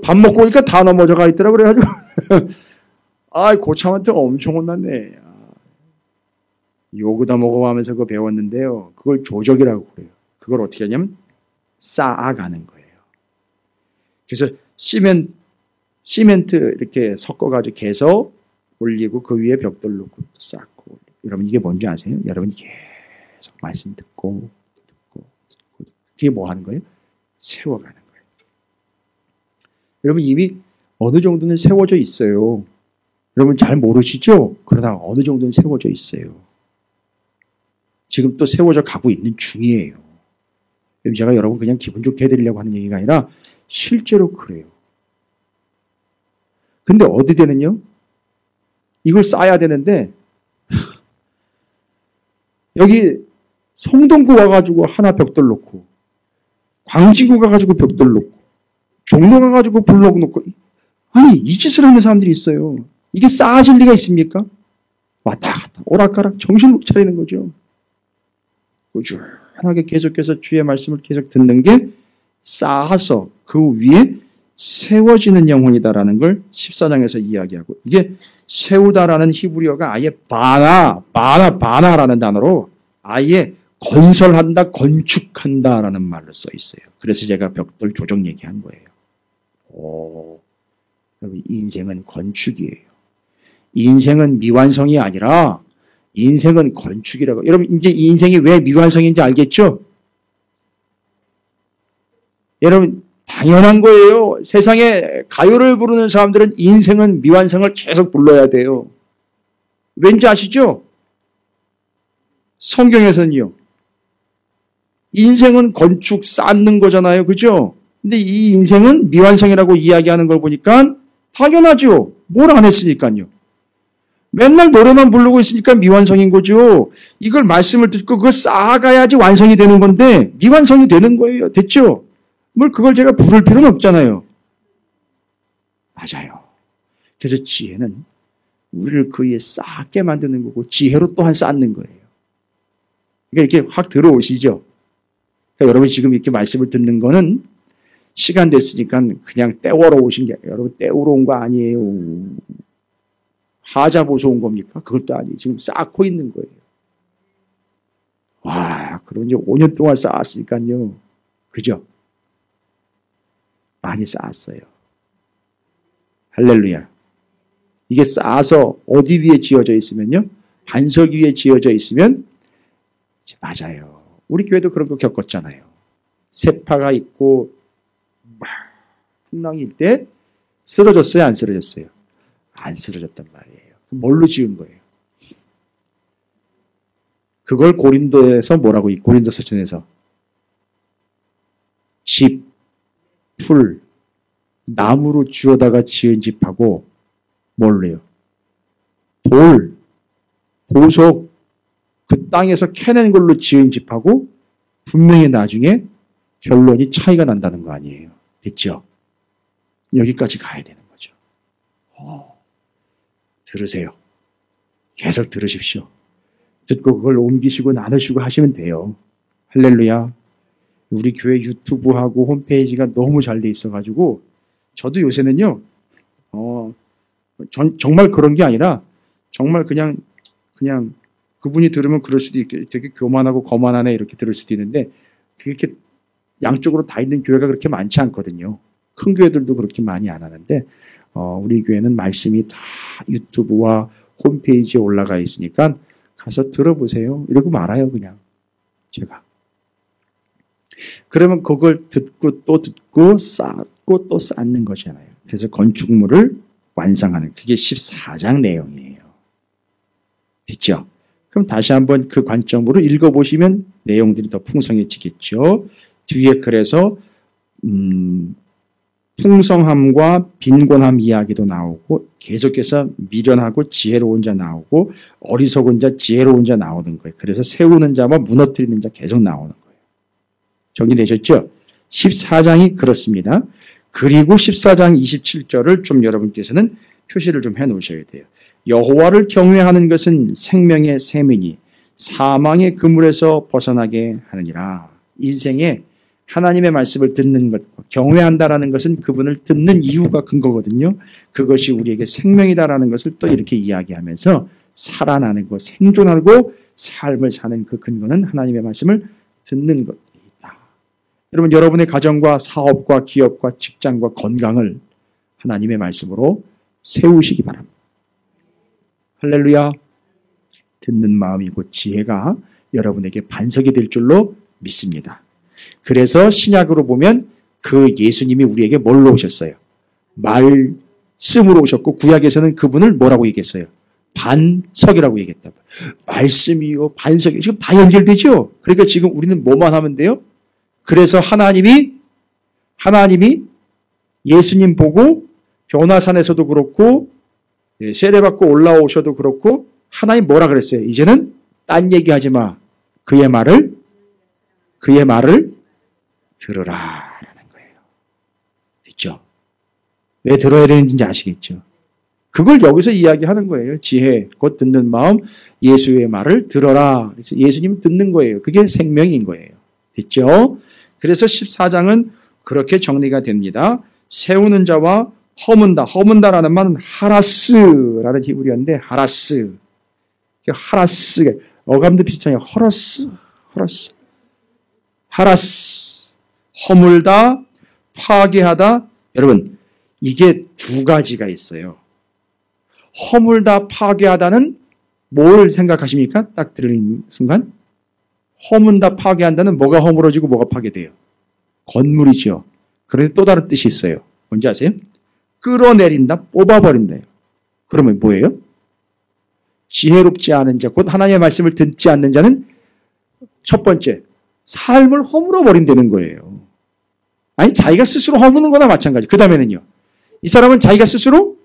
밥 먹고 오니까 다 넘어져가 있더라고. 그래가지고, 고참한테 엄청 혼났네. 요거다 먹어가면서 그거 배웠는데요. 그걸 조적이라고 그래요. 그걸 어떻게 하냐면, 쌓아가는 거예요. 그래서 시멘트 이렇게 섞어가지고 계속 올리고 그 위에 벽돌 놓고 쌓고. 여러분 이게 뭔지 아세요? 여러분이 계속 말씀 듣고 그게 뭐 하는 거예요? 세워가는 거예요. 여러분 이미 어느 정도는 세워져 있어요. 여러분 잘 모르시죠? 그러다가 어느 정도는 세워져 있어요. 지금 또 세워져 가고 있는 중이에요. 제가 여러분 그냥 기분 좋게 해드리려고 하는 얘기가 아니라 실제로 그래요. 근데 어디 되는요? 이걸 쌓아야 되는데 여기 성동구 와가지고 하나 벽돌 놓고 광진구 가가지고 벽돌 놓고 종로 가가지고 블록 놓고 이 짓을 하는 사람들이 있어요. 이게 쌓아질 리가 있습니까? 왔다 갔다 오락가락 정신 못 차리는 거죠. 꾸준하게 계속해서 주의 말씀을 계속 듣는 게 쌓아서 그 위에 세워지는 영혼이다라는 걸 14장에서 이야기하고, 이게 세우다라는 히브리어가 아예 바나라는 단어로 아예 건설한다, 건축한다라는 말로 써 있어요. 그래서 제가 벽돌 조적 얘기한 거예요. 여러분 인생은 건축이에요. 인생은 미완성이 아니라 인생은 건축이라고. 여러분 이제 이 인생이 왜 미완성인지 알겠죠? 여러분 당연한 거예요. 세상에 가요를 부르는 사람들은 인생은 미완성을 계속 불러야 돼요. 왠지 아시죠? 성경에서는요. 인생은 건축 쌓는 거잖아요. 그죠? 근데 이 인생은 미완성이라고 이야기하는 걸 보니까 당연하죠. 뭘 안 했으니까요. 맨날 노래만 부르고 있으니까 미완성인 거죠. 이걸 말씀을 듣고 그걸 쌓아가야지 완성이 되는 건데 미완성이 되는 거예요. 됐죠? 뭘 그걸 제가 부를 필요는 없잖아요. 맞아요. 그래서 지혜는 우리를 그 위에 쌓게 만드는 거고 지혜로 또한 쌓는 거예요. 그러니까 이렇게 확 들어오시죠? 그러니까 여러분 지금 이렇게 말씀을 듣는 거는 시간 됐으니까 그냥 때우러 오신 게 아니라 여러분 때우러 온 거 아니에요. 하자 보소 온 겁니까? 그것도 아니. 지금 쌓고 있는 거예요. 와, 그럼 이제 5년 동안 쌓았으니까요. 그죠? 많이 쌓았어요. 할렐루야. 이게 쌓아서 어디 위에 지어져 있으면요? 반석 위에 지어져 있으면 맞아요. 우리 교회도 그런 거 겪었잖아요. 세파가 있고 막 풍랑일 때 쓰러졌어요? 안 쓰러졌어요? 안 쓰러졌단 말이에요. 뭘로 지은 거예요? 그걸 고린도에서 뭐라고 고린도서전에서 집, 풀, 나무로 주워다가 지은 집하고 뭘로 해요? 돌, 보석, 그 땅에서 캐낸 걸로 지은 집하고 분명히 나중에 결론이 차이가 난다는 거 아니에요. 됐죠? 여기까지 가야 되는 거죠. 들으세요. 계속 들으십시오. 듣고 그걸 옮기시고 나누시고 하시면 돼요. 할렐루야. 우리 교회 유튜브하고 홈페이지가 너무 잘 돼 있어가지고 저도 요새는요. 정말 그런 게 아니라 정말 그냥 그분이 들으면 그럴 수도 있게 되게 교만하고 거만하네 이렇게 들을 수도 있는데 그렇게 양쪽으로 다 있는 교회가 그렇게 많지 않거든요. 큰 교회들도 그렇게 많이 안 하는데 우리 교회는 말씀이 다 유튜브와 홈페이지에 올라가 있으니까 가서 들어보세요. 이러고 말아요 그냥 제가. 그러면 그걸 듣고 또 듣고 쌓고 또 쌓는 거잖아요. 그래서 건축물을 완성하는 그게 14장 내용이에요. 됐죠? 그럼 다시 한번 그 관점으로 읽어보시면 내용들이 더 풍성해지겠죠. 뒤에 그래서 풍성함과 빈곤함 이야기도 나오고 계속해서 미련하고 지혜로운 자 나오고 어리석은 자 지혜로운 자 나오는 거예요. 그래서 세우는 자와 무너뜨리는 자 계속 나오는 거예요. 정리되셨죠? 14장이 그렇습니다. 그리고 14장 27절을 좀 여러분께서는 표시를 좀 해놓으셔야 돼요. 여호와를 경외하는 것은 생명의 샘이니 사망의 그물에서 벗어나게 하느니라. 인생에 하나님의 말씀을 듣는 것과 경외한다라는 것은 그분을 듣는 이유가 근거거든요. 그것이 우리에게 생명이다라는 것을 또 이렇게 이야기하면서 살아나는 것, 생존하고 삶을 사는 그 근거는 하나님의 말씀을 듣는 것이다. 여러분, 여러분의 가정과 사업과 기업과 직장과 건강을 하나님의 말씀으로 세우시기 바랍니다. 할렐루야. 듣는 마음이고 지혜가 여러분에게 반석이 될 줄로 믿습니다. 그래서 신약으로 보면 그 예수님이 우리에게 뭘로 오셨어요? 말씀으로 오셨고 구약에서는 그분을 뭐라고 얘기했어요? 반석이라고 얘기했다. 말씀이요, 반석이 지금 다 연결되죠? 그러니까 지금 우리는 뭐만 하면 돼요? 그래서 하나님이 예수님 보고 변화산에서도 그렇고 세례받고 올라오셔도 그렇고 하나님 뭐라 그랬어요? 이제는 딴 얘기하지 마. 그의 말을 들으라라는 거예요. 됐죠? 왜 들어야 되는지 아시겠죠? 그걸 여기서 이야기하는 거예요. 지혜, 곧 듣는 마음, 예수의 말을 들어라. 그래서 예수님 듣는 거예요. 그게 생명인 거예요. 됐죠? 그래서 14장은 그렇게 정리가 됩니다. 세우는 자와 허문다. 허문다라는 말은 하라스라는 히브리어인데 하라스. 어감도 비슷해요. 하라스. 허물다, 파괴하다. 여러분, 이게 두 가지가 있어요. 허물다, 파괴하다는 뭘 생각하십니까? 딱 들리는 순간? 허문다, 파괴한다는 뭐가 허물어지고 뭐가 파괴돼요? 건물이죠. 그런데 또 다른 뜻이 있어요. 뭔지 아세요? 끌어내린다, 뽑아버린다요. 그러면 뭐예요? 지혜롭지 않은 자, 곧 하나님의 말씀을 듣지 않는 자는 첫 번째, 삶을 허물어 버린다는 거예요. 아니, 자기가 스스로 허무는 거나 마찬가지. 그 다음에는요. 이 사람은 자기가 스스로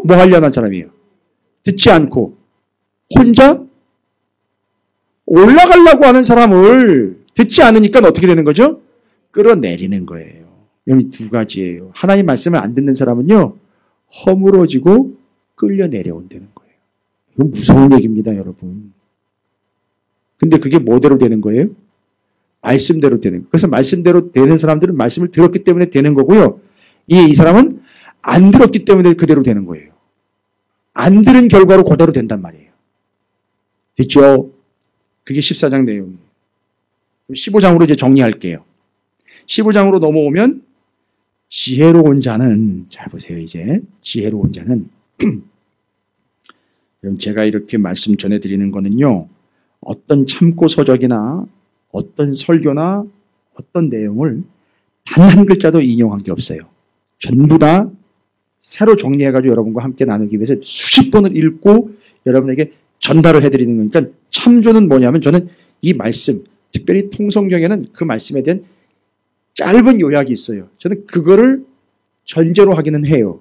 뭐 하려는 사람이에요. 듣지 않고 혼자 올라가려고 하는 사람을 듣지 않으니까 어떻게 되는 거죠? 끌어내리는 거예요. 여기 두 가지예요. 하나님 말씀을 안 듣는 사람은요. 허물어지고 끌려 내려온다는 거예요. 이건 무서운 얘기입니다, 여러분. 근데 그게 뭐대로 되는 거예요? 말씀대로 되는 거예요. 그래서 말씀대로 되는 사람들은 말씀을 들었기 때문에 되는 거고요. 이 사람은 안 들었기 때문에 그대로 되는 거예요. 안 들은 결과로 그대로 된단 말이에요. 됐죠? 그게 14장 내용이에요. 15장으로 이제 정리할게요. 15장으로 넘어오면 지혜로운 자는, 잘 보세요. 이제 지혜로운 자는 제가 이렇게 말씀 전해드리는 거는요, 어떤 참고 서적이나 어떤 설교나 어떤 내용을 단 한 글자도 인용한 게 없어요. 전부 다 새로 정리해가지고 여러분과 함께 나누기 위해서 수십 번을 읽고 여러분에게 전달을 해드리는 거니까, 참조는 뭐냐면 저는 이 말씀, 특별히 통성경에는 그 말씀에 대한 짧은 요약이 있어요. 저는 그거를 전제로 하기는 해요.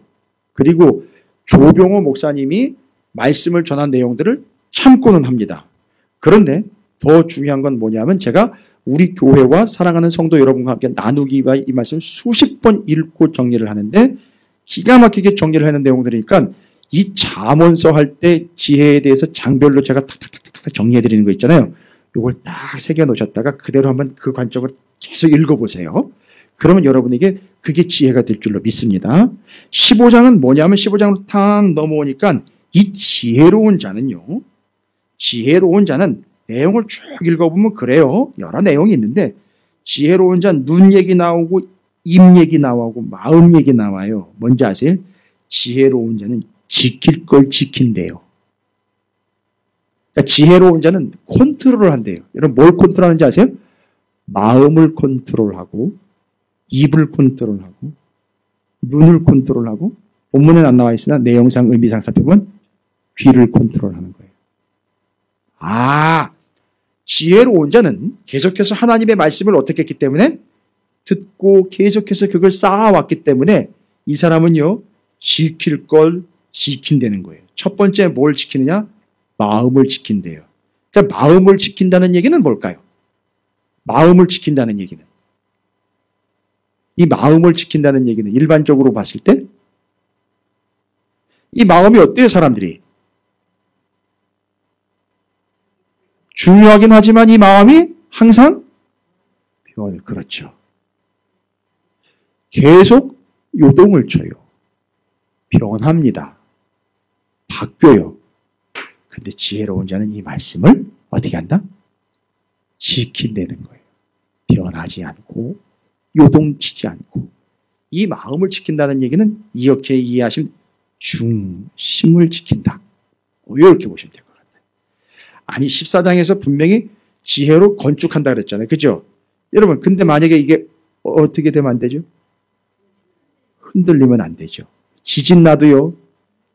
그리고 조병호 목사님이 말씀을 전한 내용들을 참고는 합니다. 그런데 더 중요한 건 뭐냐면 제가 우리 교회와 사랑하는 성도 여러분과 함께 나누기 위해 이 말씀 수십 번 읽고 정리를 하는데, 기가 막히게 정리를 하는 내용들이니까 이 잠언서 할 때 지혜에 대해서 장별로 제가 탁탁탁탁 정리해 드리는 거 있잖아요. 이걸 딱 새겨 놓으셨다가 그대로 한번 그 관점을 계속 읽어보세요. 그러면 여러분에게 그게 지혜가 될 줄로 믿습니다. 15장은 뭐냐면 15장으로 탁 넘어오니까 이 지혜로운 자는요, 지혜로운 자는 내용을 쭉 읽어보면 그래요. 여러 내용이 있는데 지혜로운 자는 눈 얘기 나오고 입 얘기 나오고 마음 얘기 나와요. 뭔지 아세요? 지혜로운 자는 지킬 걸 지킨대요. 그러니까 지혜로운 자는 컨트롤을 한대요. 여러분 뭘 컨트롤하는지 아세요? 마음을 컨트롤하고 입을 컨트롤하고 눈을 컨트롤하고, 본문에는 안 나와 있으나 내용상 의미상 살펴보면 귀를 컨트롤하는 거예요. 아, 지혜로운 자는 계속해서 하나님의 말씀을 어떻게 했기 때문에 듣고 계속해서 그걸 쌓아왔기 때문에 이 사람은요, 지킬 걸 지킨다는 거예요. 첫 번째 뭘 지키느냐? 마음을 지킨대요. 그러니까 마음을 지킨다는 얘기는 뭘까요? 마음을 지킨다는 얘기는, 이 마음을 지킨다는 얘기는 일반적으로 봤을 때 이 마음이 어때요, 사람들이? 중요하긴 하지만 이 마음이 항상 그렇죠. 계속 요동을 쳐요. 변합니다. 바뀌어요. 근데 지혜로운 자는 이 말씀을 어떻게 한다? 지킨다는 거예요. 변하지 않고 요동치지 않고. 이 마음을 지킨다는 얘기는 이렇게 이해하시면 중심을 지킨다. 이렇게 보시면 될 것 같아요. 아니 14장에서 분명히 지혜로 건축한다 그랬잖아요. 그죠? 여러분 근데 만약에 이게 어떻게 되면 안 되죠? 흔들리면 안 되죠. 지진 나도요.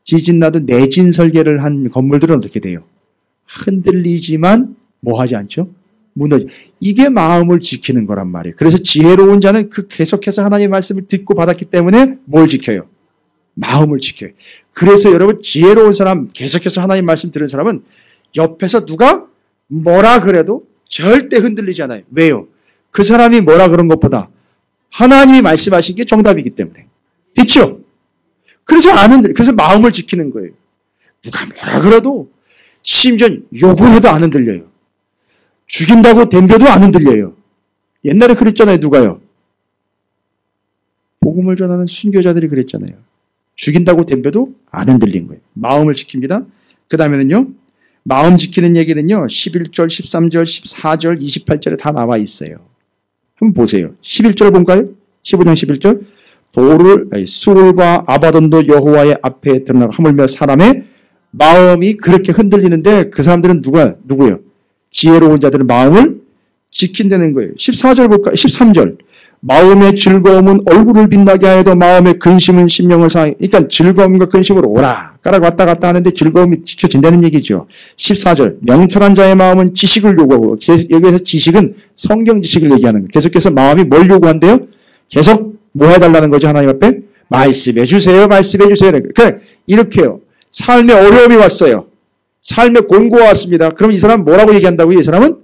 지진 나도 내진 설계를 한 건물들은 어떻게 돼요? 흔들리지만 뭐 하지 않죠? 무너지. 이게 마음을 지키는 거란 말이에요. 그래서 지혜로운 자는 그 계속해서 하나님의 말씀을 듣고 받았기 때문에 뭘 지켜요? 마음을 지켜요. 그래서 여러분 지혜로운 사람, 계속해서 하나님 말씀 들은 사람은 옆에서 누가 뭐라 그래도 절대 흔들리지 않아요. 왜요? 그 사람이 뭐라 그런 것보다 하나님이 말씀하신 게 정답이기 때문에. 그렇죠? 그래서 안 흔들려요. 그래서 마음을 지키는 거예요. 누가 뭐라 그래도, 심지어 욕을 해도 안 흔들려요. 죽인다고 덤벼도 안 흔들려요. 옛날에 그랬잖아요. 누가요? 복음을 전하는 순교자들이 그랬잖아요. 죽인다고 덤벼도 안 흔들린 거예요. 마음을 지킵니다. 그 다음에는요, 마음 지키는 얘기는요, 11절, 13절, 14절, 28절에 다 나와 있어요. 한번 보세요. 11절 볼까요? 15장 11절. 수울과 아바돈도 여호와의 앞에 드러나고 하물며 사람의 마음이 그렇게 흔들리는데 그 사람들은 누구요? 지혜로운 자들은 마음을 지킨다는 거예요. 14절 볼까요? 13절. 마음의 즐거움은 얼굴을 빛나게 하여도 마음의 근심은 심령을 상하게. 그러니까 즐거움과 근심으로 오락가락 왔다 갔다 하는데 즐거움이 지켜진다는 얘기죠. 14절. 명철한 자의 마음은 지식을 요구하고, 여기에서 지식은 성경 지식을 얘기하는 거예요. 계속해서 마음이 뭘 요구한대요? 계속 뭐 해달라는 거죠? 하나님 앞에? 말씀해 주세요. 말씀해 주세요. 그러니까 이렇게요. 삶에 어려움이 왔어요. 삶에 공고가 왔습니다. 그럼 이 사람은 뭐라고 얘기한다고요? 이 사람은?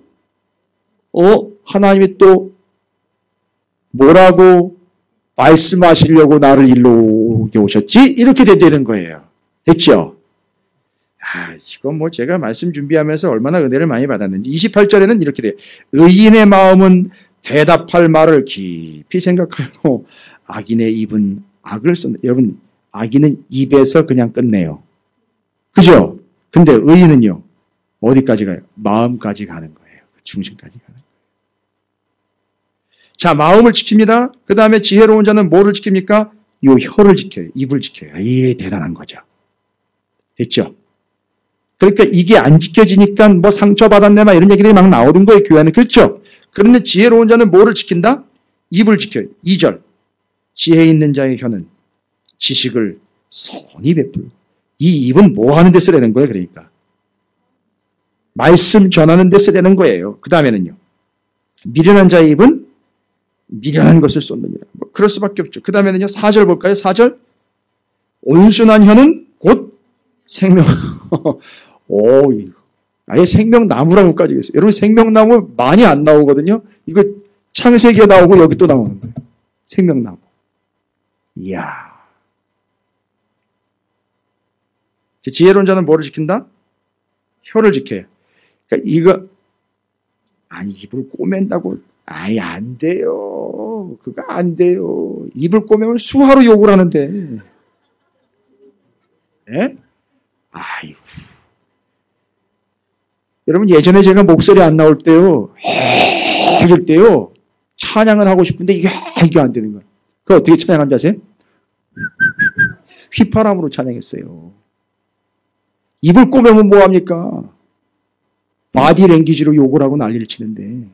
하나님이 또 뭐라고 말씀하시려고 나를 일로 오셨지? 이렇게 되는 거예요. 됐죠? 이건 뭐 제가 말씀 준비하면서 얼마나 은혜를 많이 받았는지. 28절에는 이렇게 돼요. 의인의 마음은 대답할 말을 깊이 생각하고 악인의 입은 악을 쓴다. 여러분 악인은 입에서 그냥 끝내요. 그죠? 근데 의인은요, 어디까지 가요? 마음까지 가는 거예요. 중심까지 가는 거예요. 자, 마음을 지킵니다. 그 다음에 지혜로운 자는 뭐를 지킵니까? 요 혀를 지켜요. 입을 지켜요. 이게 대단한 거죠. 됐죠? 그러니까 이게 안 지켜지니까 뭐 상처받았네 막 이런 얘기들이 막 나오는 거예요. 교회는. 그렇죠? 그런데 지혜로운 자는 뭐를 지킨다? 입을 지켜요. 2절. 지혜 있는 자의 혀는 지식을 선히 베풀고. 이 입은 뭐 하는 데 쓰려는 거예요? 그러니까. 말씀 전하는 데 쓰려는 거예요. 그 다음에는요. 미련한 자의 입은 미련한 것을 쏟느니라. 뭐 그럴 수밖에 없죠. 그 다음에는요. 4절 볼까요? 4절. 온순한 혀는 곧 생명. 오, 아예 생명나무라고까지 했어요. 여러분 생명나무 많이 안 나오거든요. 이거 창세기에 나오고 여기 또 나오는 거예요. 생명나무. 이야. 지혜로운 자는 뭐를 지킨다? 혀를 지켜요. 그러니까 이거 입을 꼬맨다고 아예 안 돼요. 그거 안 돼요. 입을 꼬매면 수하로 욕을 하는데. 예? 아이고. 여러분 예전에 제가 목소리 안 나올 때요. 해줄 때요. 찬양을 하고 싶은데 이게 안 되는 거예요. 그거 어떻게 찬양한 줄 아세요? 휘파람으로 찬양했어요. 입을 꼬매면 뭐합니까? 바디랭귀지로 욕을 하고 난리를 치는데.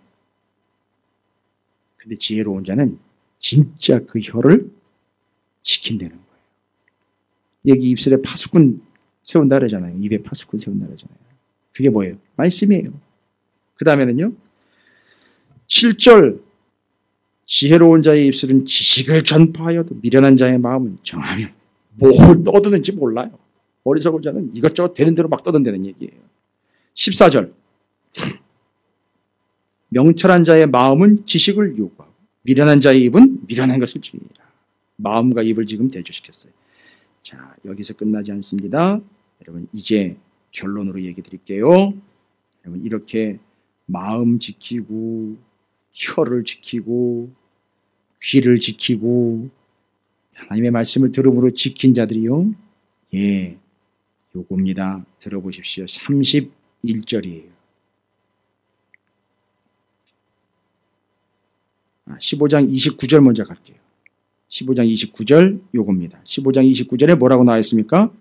근데 지혜로운 자는 진짜 그 혀를 지킨다는 거예요. 여기 입술에 파수꾼 세운다 그러잖아요. 입에 파수꾼 세운다 그러잖아요. 그게 뭐예요? 말씀이에요. 그 다음에는요. 7절. 지혜로운 자의 입술은 지식을 전파하여도 미련한 자의 마음은 정하면 뭘 떠드는지 몰라요. 어리석은 자는 이것저것 되는 대로 막 떠든다는 얘기예요. 14절. 명철한 자의 마음은 지식을 요구하고 미련한 자의 입은 미련한 것을 지니라. 마음과 입을 지금 대조시켰어요. 자, 여기서 끝나지 않습니다. 여러분 이제 결론으로 얘기 드릴게요. 여러분 이렇게 마음 지키고 혀를 지키고 귀를 지키고 하나님의 말씀을 들음으로 지킨 자들이요. 예, 요겁니다. 들어보십시오. 31절이에요. 15장 29절 먼저 갈게요. 15장 29절 요겁니다. 15장 29절에 뭐라고 나와 있습니까?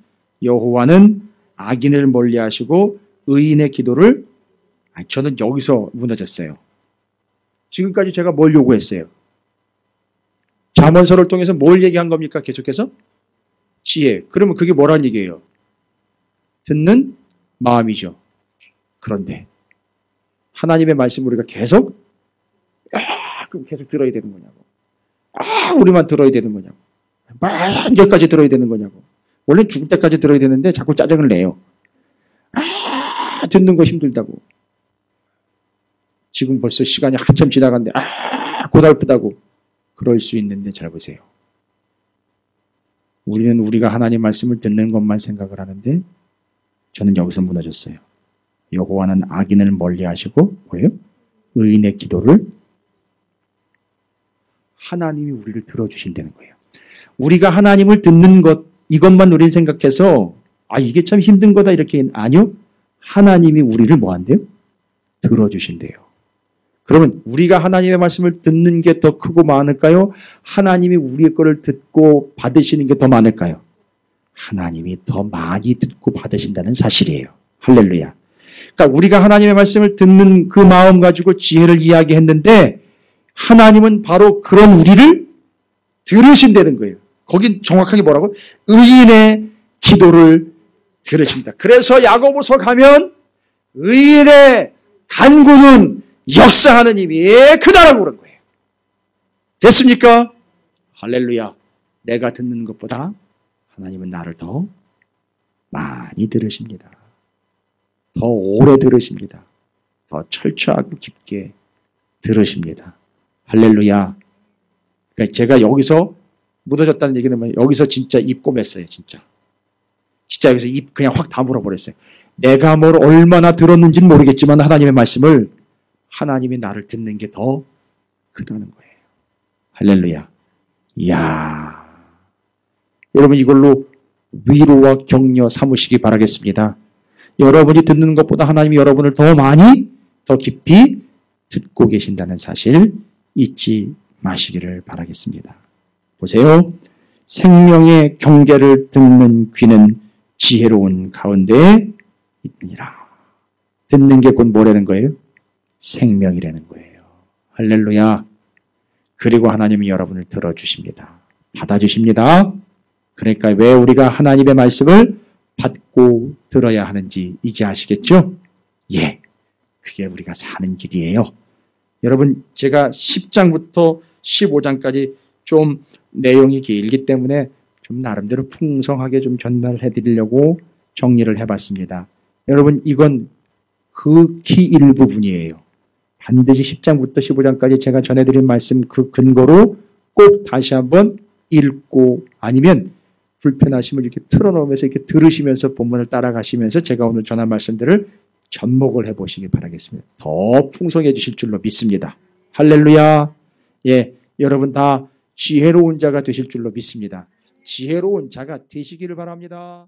여호와는 악인을 멀리하시고 의인의 기도를 저는 여기서 무너졌어요. 지금까지 제가 뭘 요구했어요? 잠언서를 통해서 뭘 얘기한 겁니까? 계속해서? 지혜. 그러면 그게 뭐라는 얘기예요? 듣는 마음이죠. 그런데 하나님의 말씀 우리가 계속 그럼 계속 들어야 되는 거냐고. 우리만 들어야 되는 거냐고. 언제까지 들어야 되는 거냐고. 원래 죽을 때까지 들어야 되는데 자꾸 짜증을 내요. 듣는 거 힘들다고. 지금 벌써 시간이 한참 지나갔는데 고달프다고. 그럴 수 있는데 잘 보세요. 우리는 우리가 하나님 말씀을 듣는 것만 생각을 하는데 저는 여기서 무너졌어요. 여호와는 악인을 멀리하시고 뭐예요? 의인의 기도를 하나님이 우리를 들어주신다는 거예요. 우리가 하나님을 듣는 것 이것만 우리는 생각해서 이게 참 힘든 거다 이렇게 아니요. 하나님이 우리를 뭐한대요? 들어주신대요. 그러면 우리가 하나님의 말씀을 듣는 게 더 크고 많을까요? 하나님이 우리의 거를 듣고 받으시는 게 더 많을까요? 하나님이 더 많이 듣고 받으신다는 사실이에요. 할렐루야. 그러니까 우리가 하나님의 말씀을 듣는 그 마음 가지고 지혜를 이야기했는데 하나님은 바로 그런 우리를 들으신다는 거예요. 거긴 정확하게 뭐라고? 의인의 기도를 들으신다. 그래서 야고보서 가면 의인의 간구는 역사하는 힘이 크다라고 그런 거예요. 됐습니까? 할렐루야. 내가 듣는 것보다 하나님은 나를 더 많이 들으십니다. 더 오래 들으십니다. 더 철저하고 깊게 들으십니다. 할렐루야. 그러니까 제가 여기서 묻어졌다는 얘기는 뭐예요? 여기서 진짜 입 꼬맸어요. 진짜 여기서 입 그냥 확 다물어 버렸어요. 내가 뭘 얼마나 들었는지는 모르겠지만 하나님의 말씀을 하나님이 나를 듣는 게 더 크다는 거예요. 할렐루야. 이야. 여러분 이걸로 위로와 격려 삼으시기 바라겠습니다. 여러분이 듣는 것보다 하나님이 여러분을 더 많이 더 깊이 듣고 계신다는 사실 잊지 마시기를 바라겠습니다. 보세요. 생명의 경계를 듣는 귀는 지혜로운 가운데 있느니라. 듣는 게 곧 뭐라는 거예요? 생명이라는 거예요. 할렐루야. 그리고 하나님이 여러분을 들어주십니다. 받아주십니다. 그러니까 왜 우리가 하나님의 말씀을 받고 들어야 하는지 이제 아시겠죠? 예. 그게 우리가 사는 길이에요. 여러분 제가 10장부터 15장까지 좀 내용이 길기 때문에 좀 나름대로 풍성하게 좀 전달해 드리려고 정리를 해봤습니다. 여러분 이건 극히 일부분이에요. 반드시 10장부터 15장까지 제가 전해드린 말씀 그 근거로 꼭 다시 한번 읽고 아니면 불편하시면 이렇게 틀어놓으면서 이렇게 들으시면서 본문을 따라가시면서 제가 오늘 전한 말씀들을 접목을 해보시기 바라겠습니다. 더 풍성해 주실 줄로 믿습니다. 할렐루야. 예, 여러분 다 지혜로운 자가 되실 줄로 믿습니다. 지혜로운 자가 되시기를 바랍니다.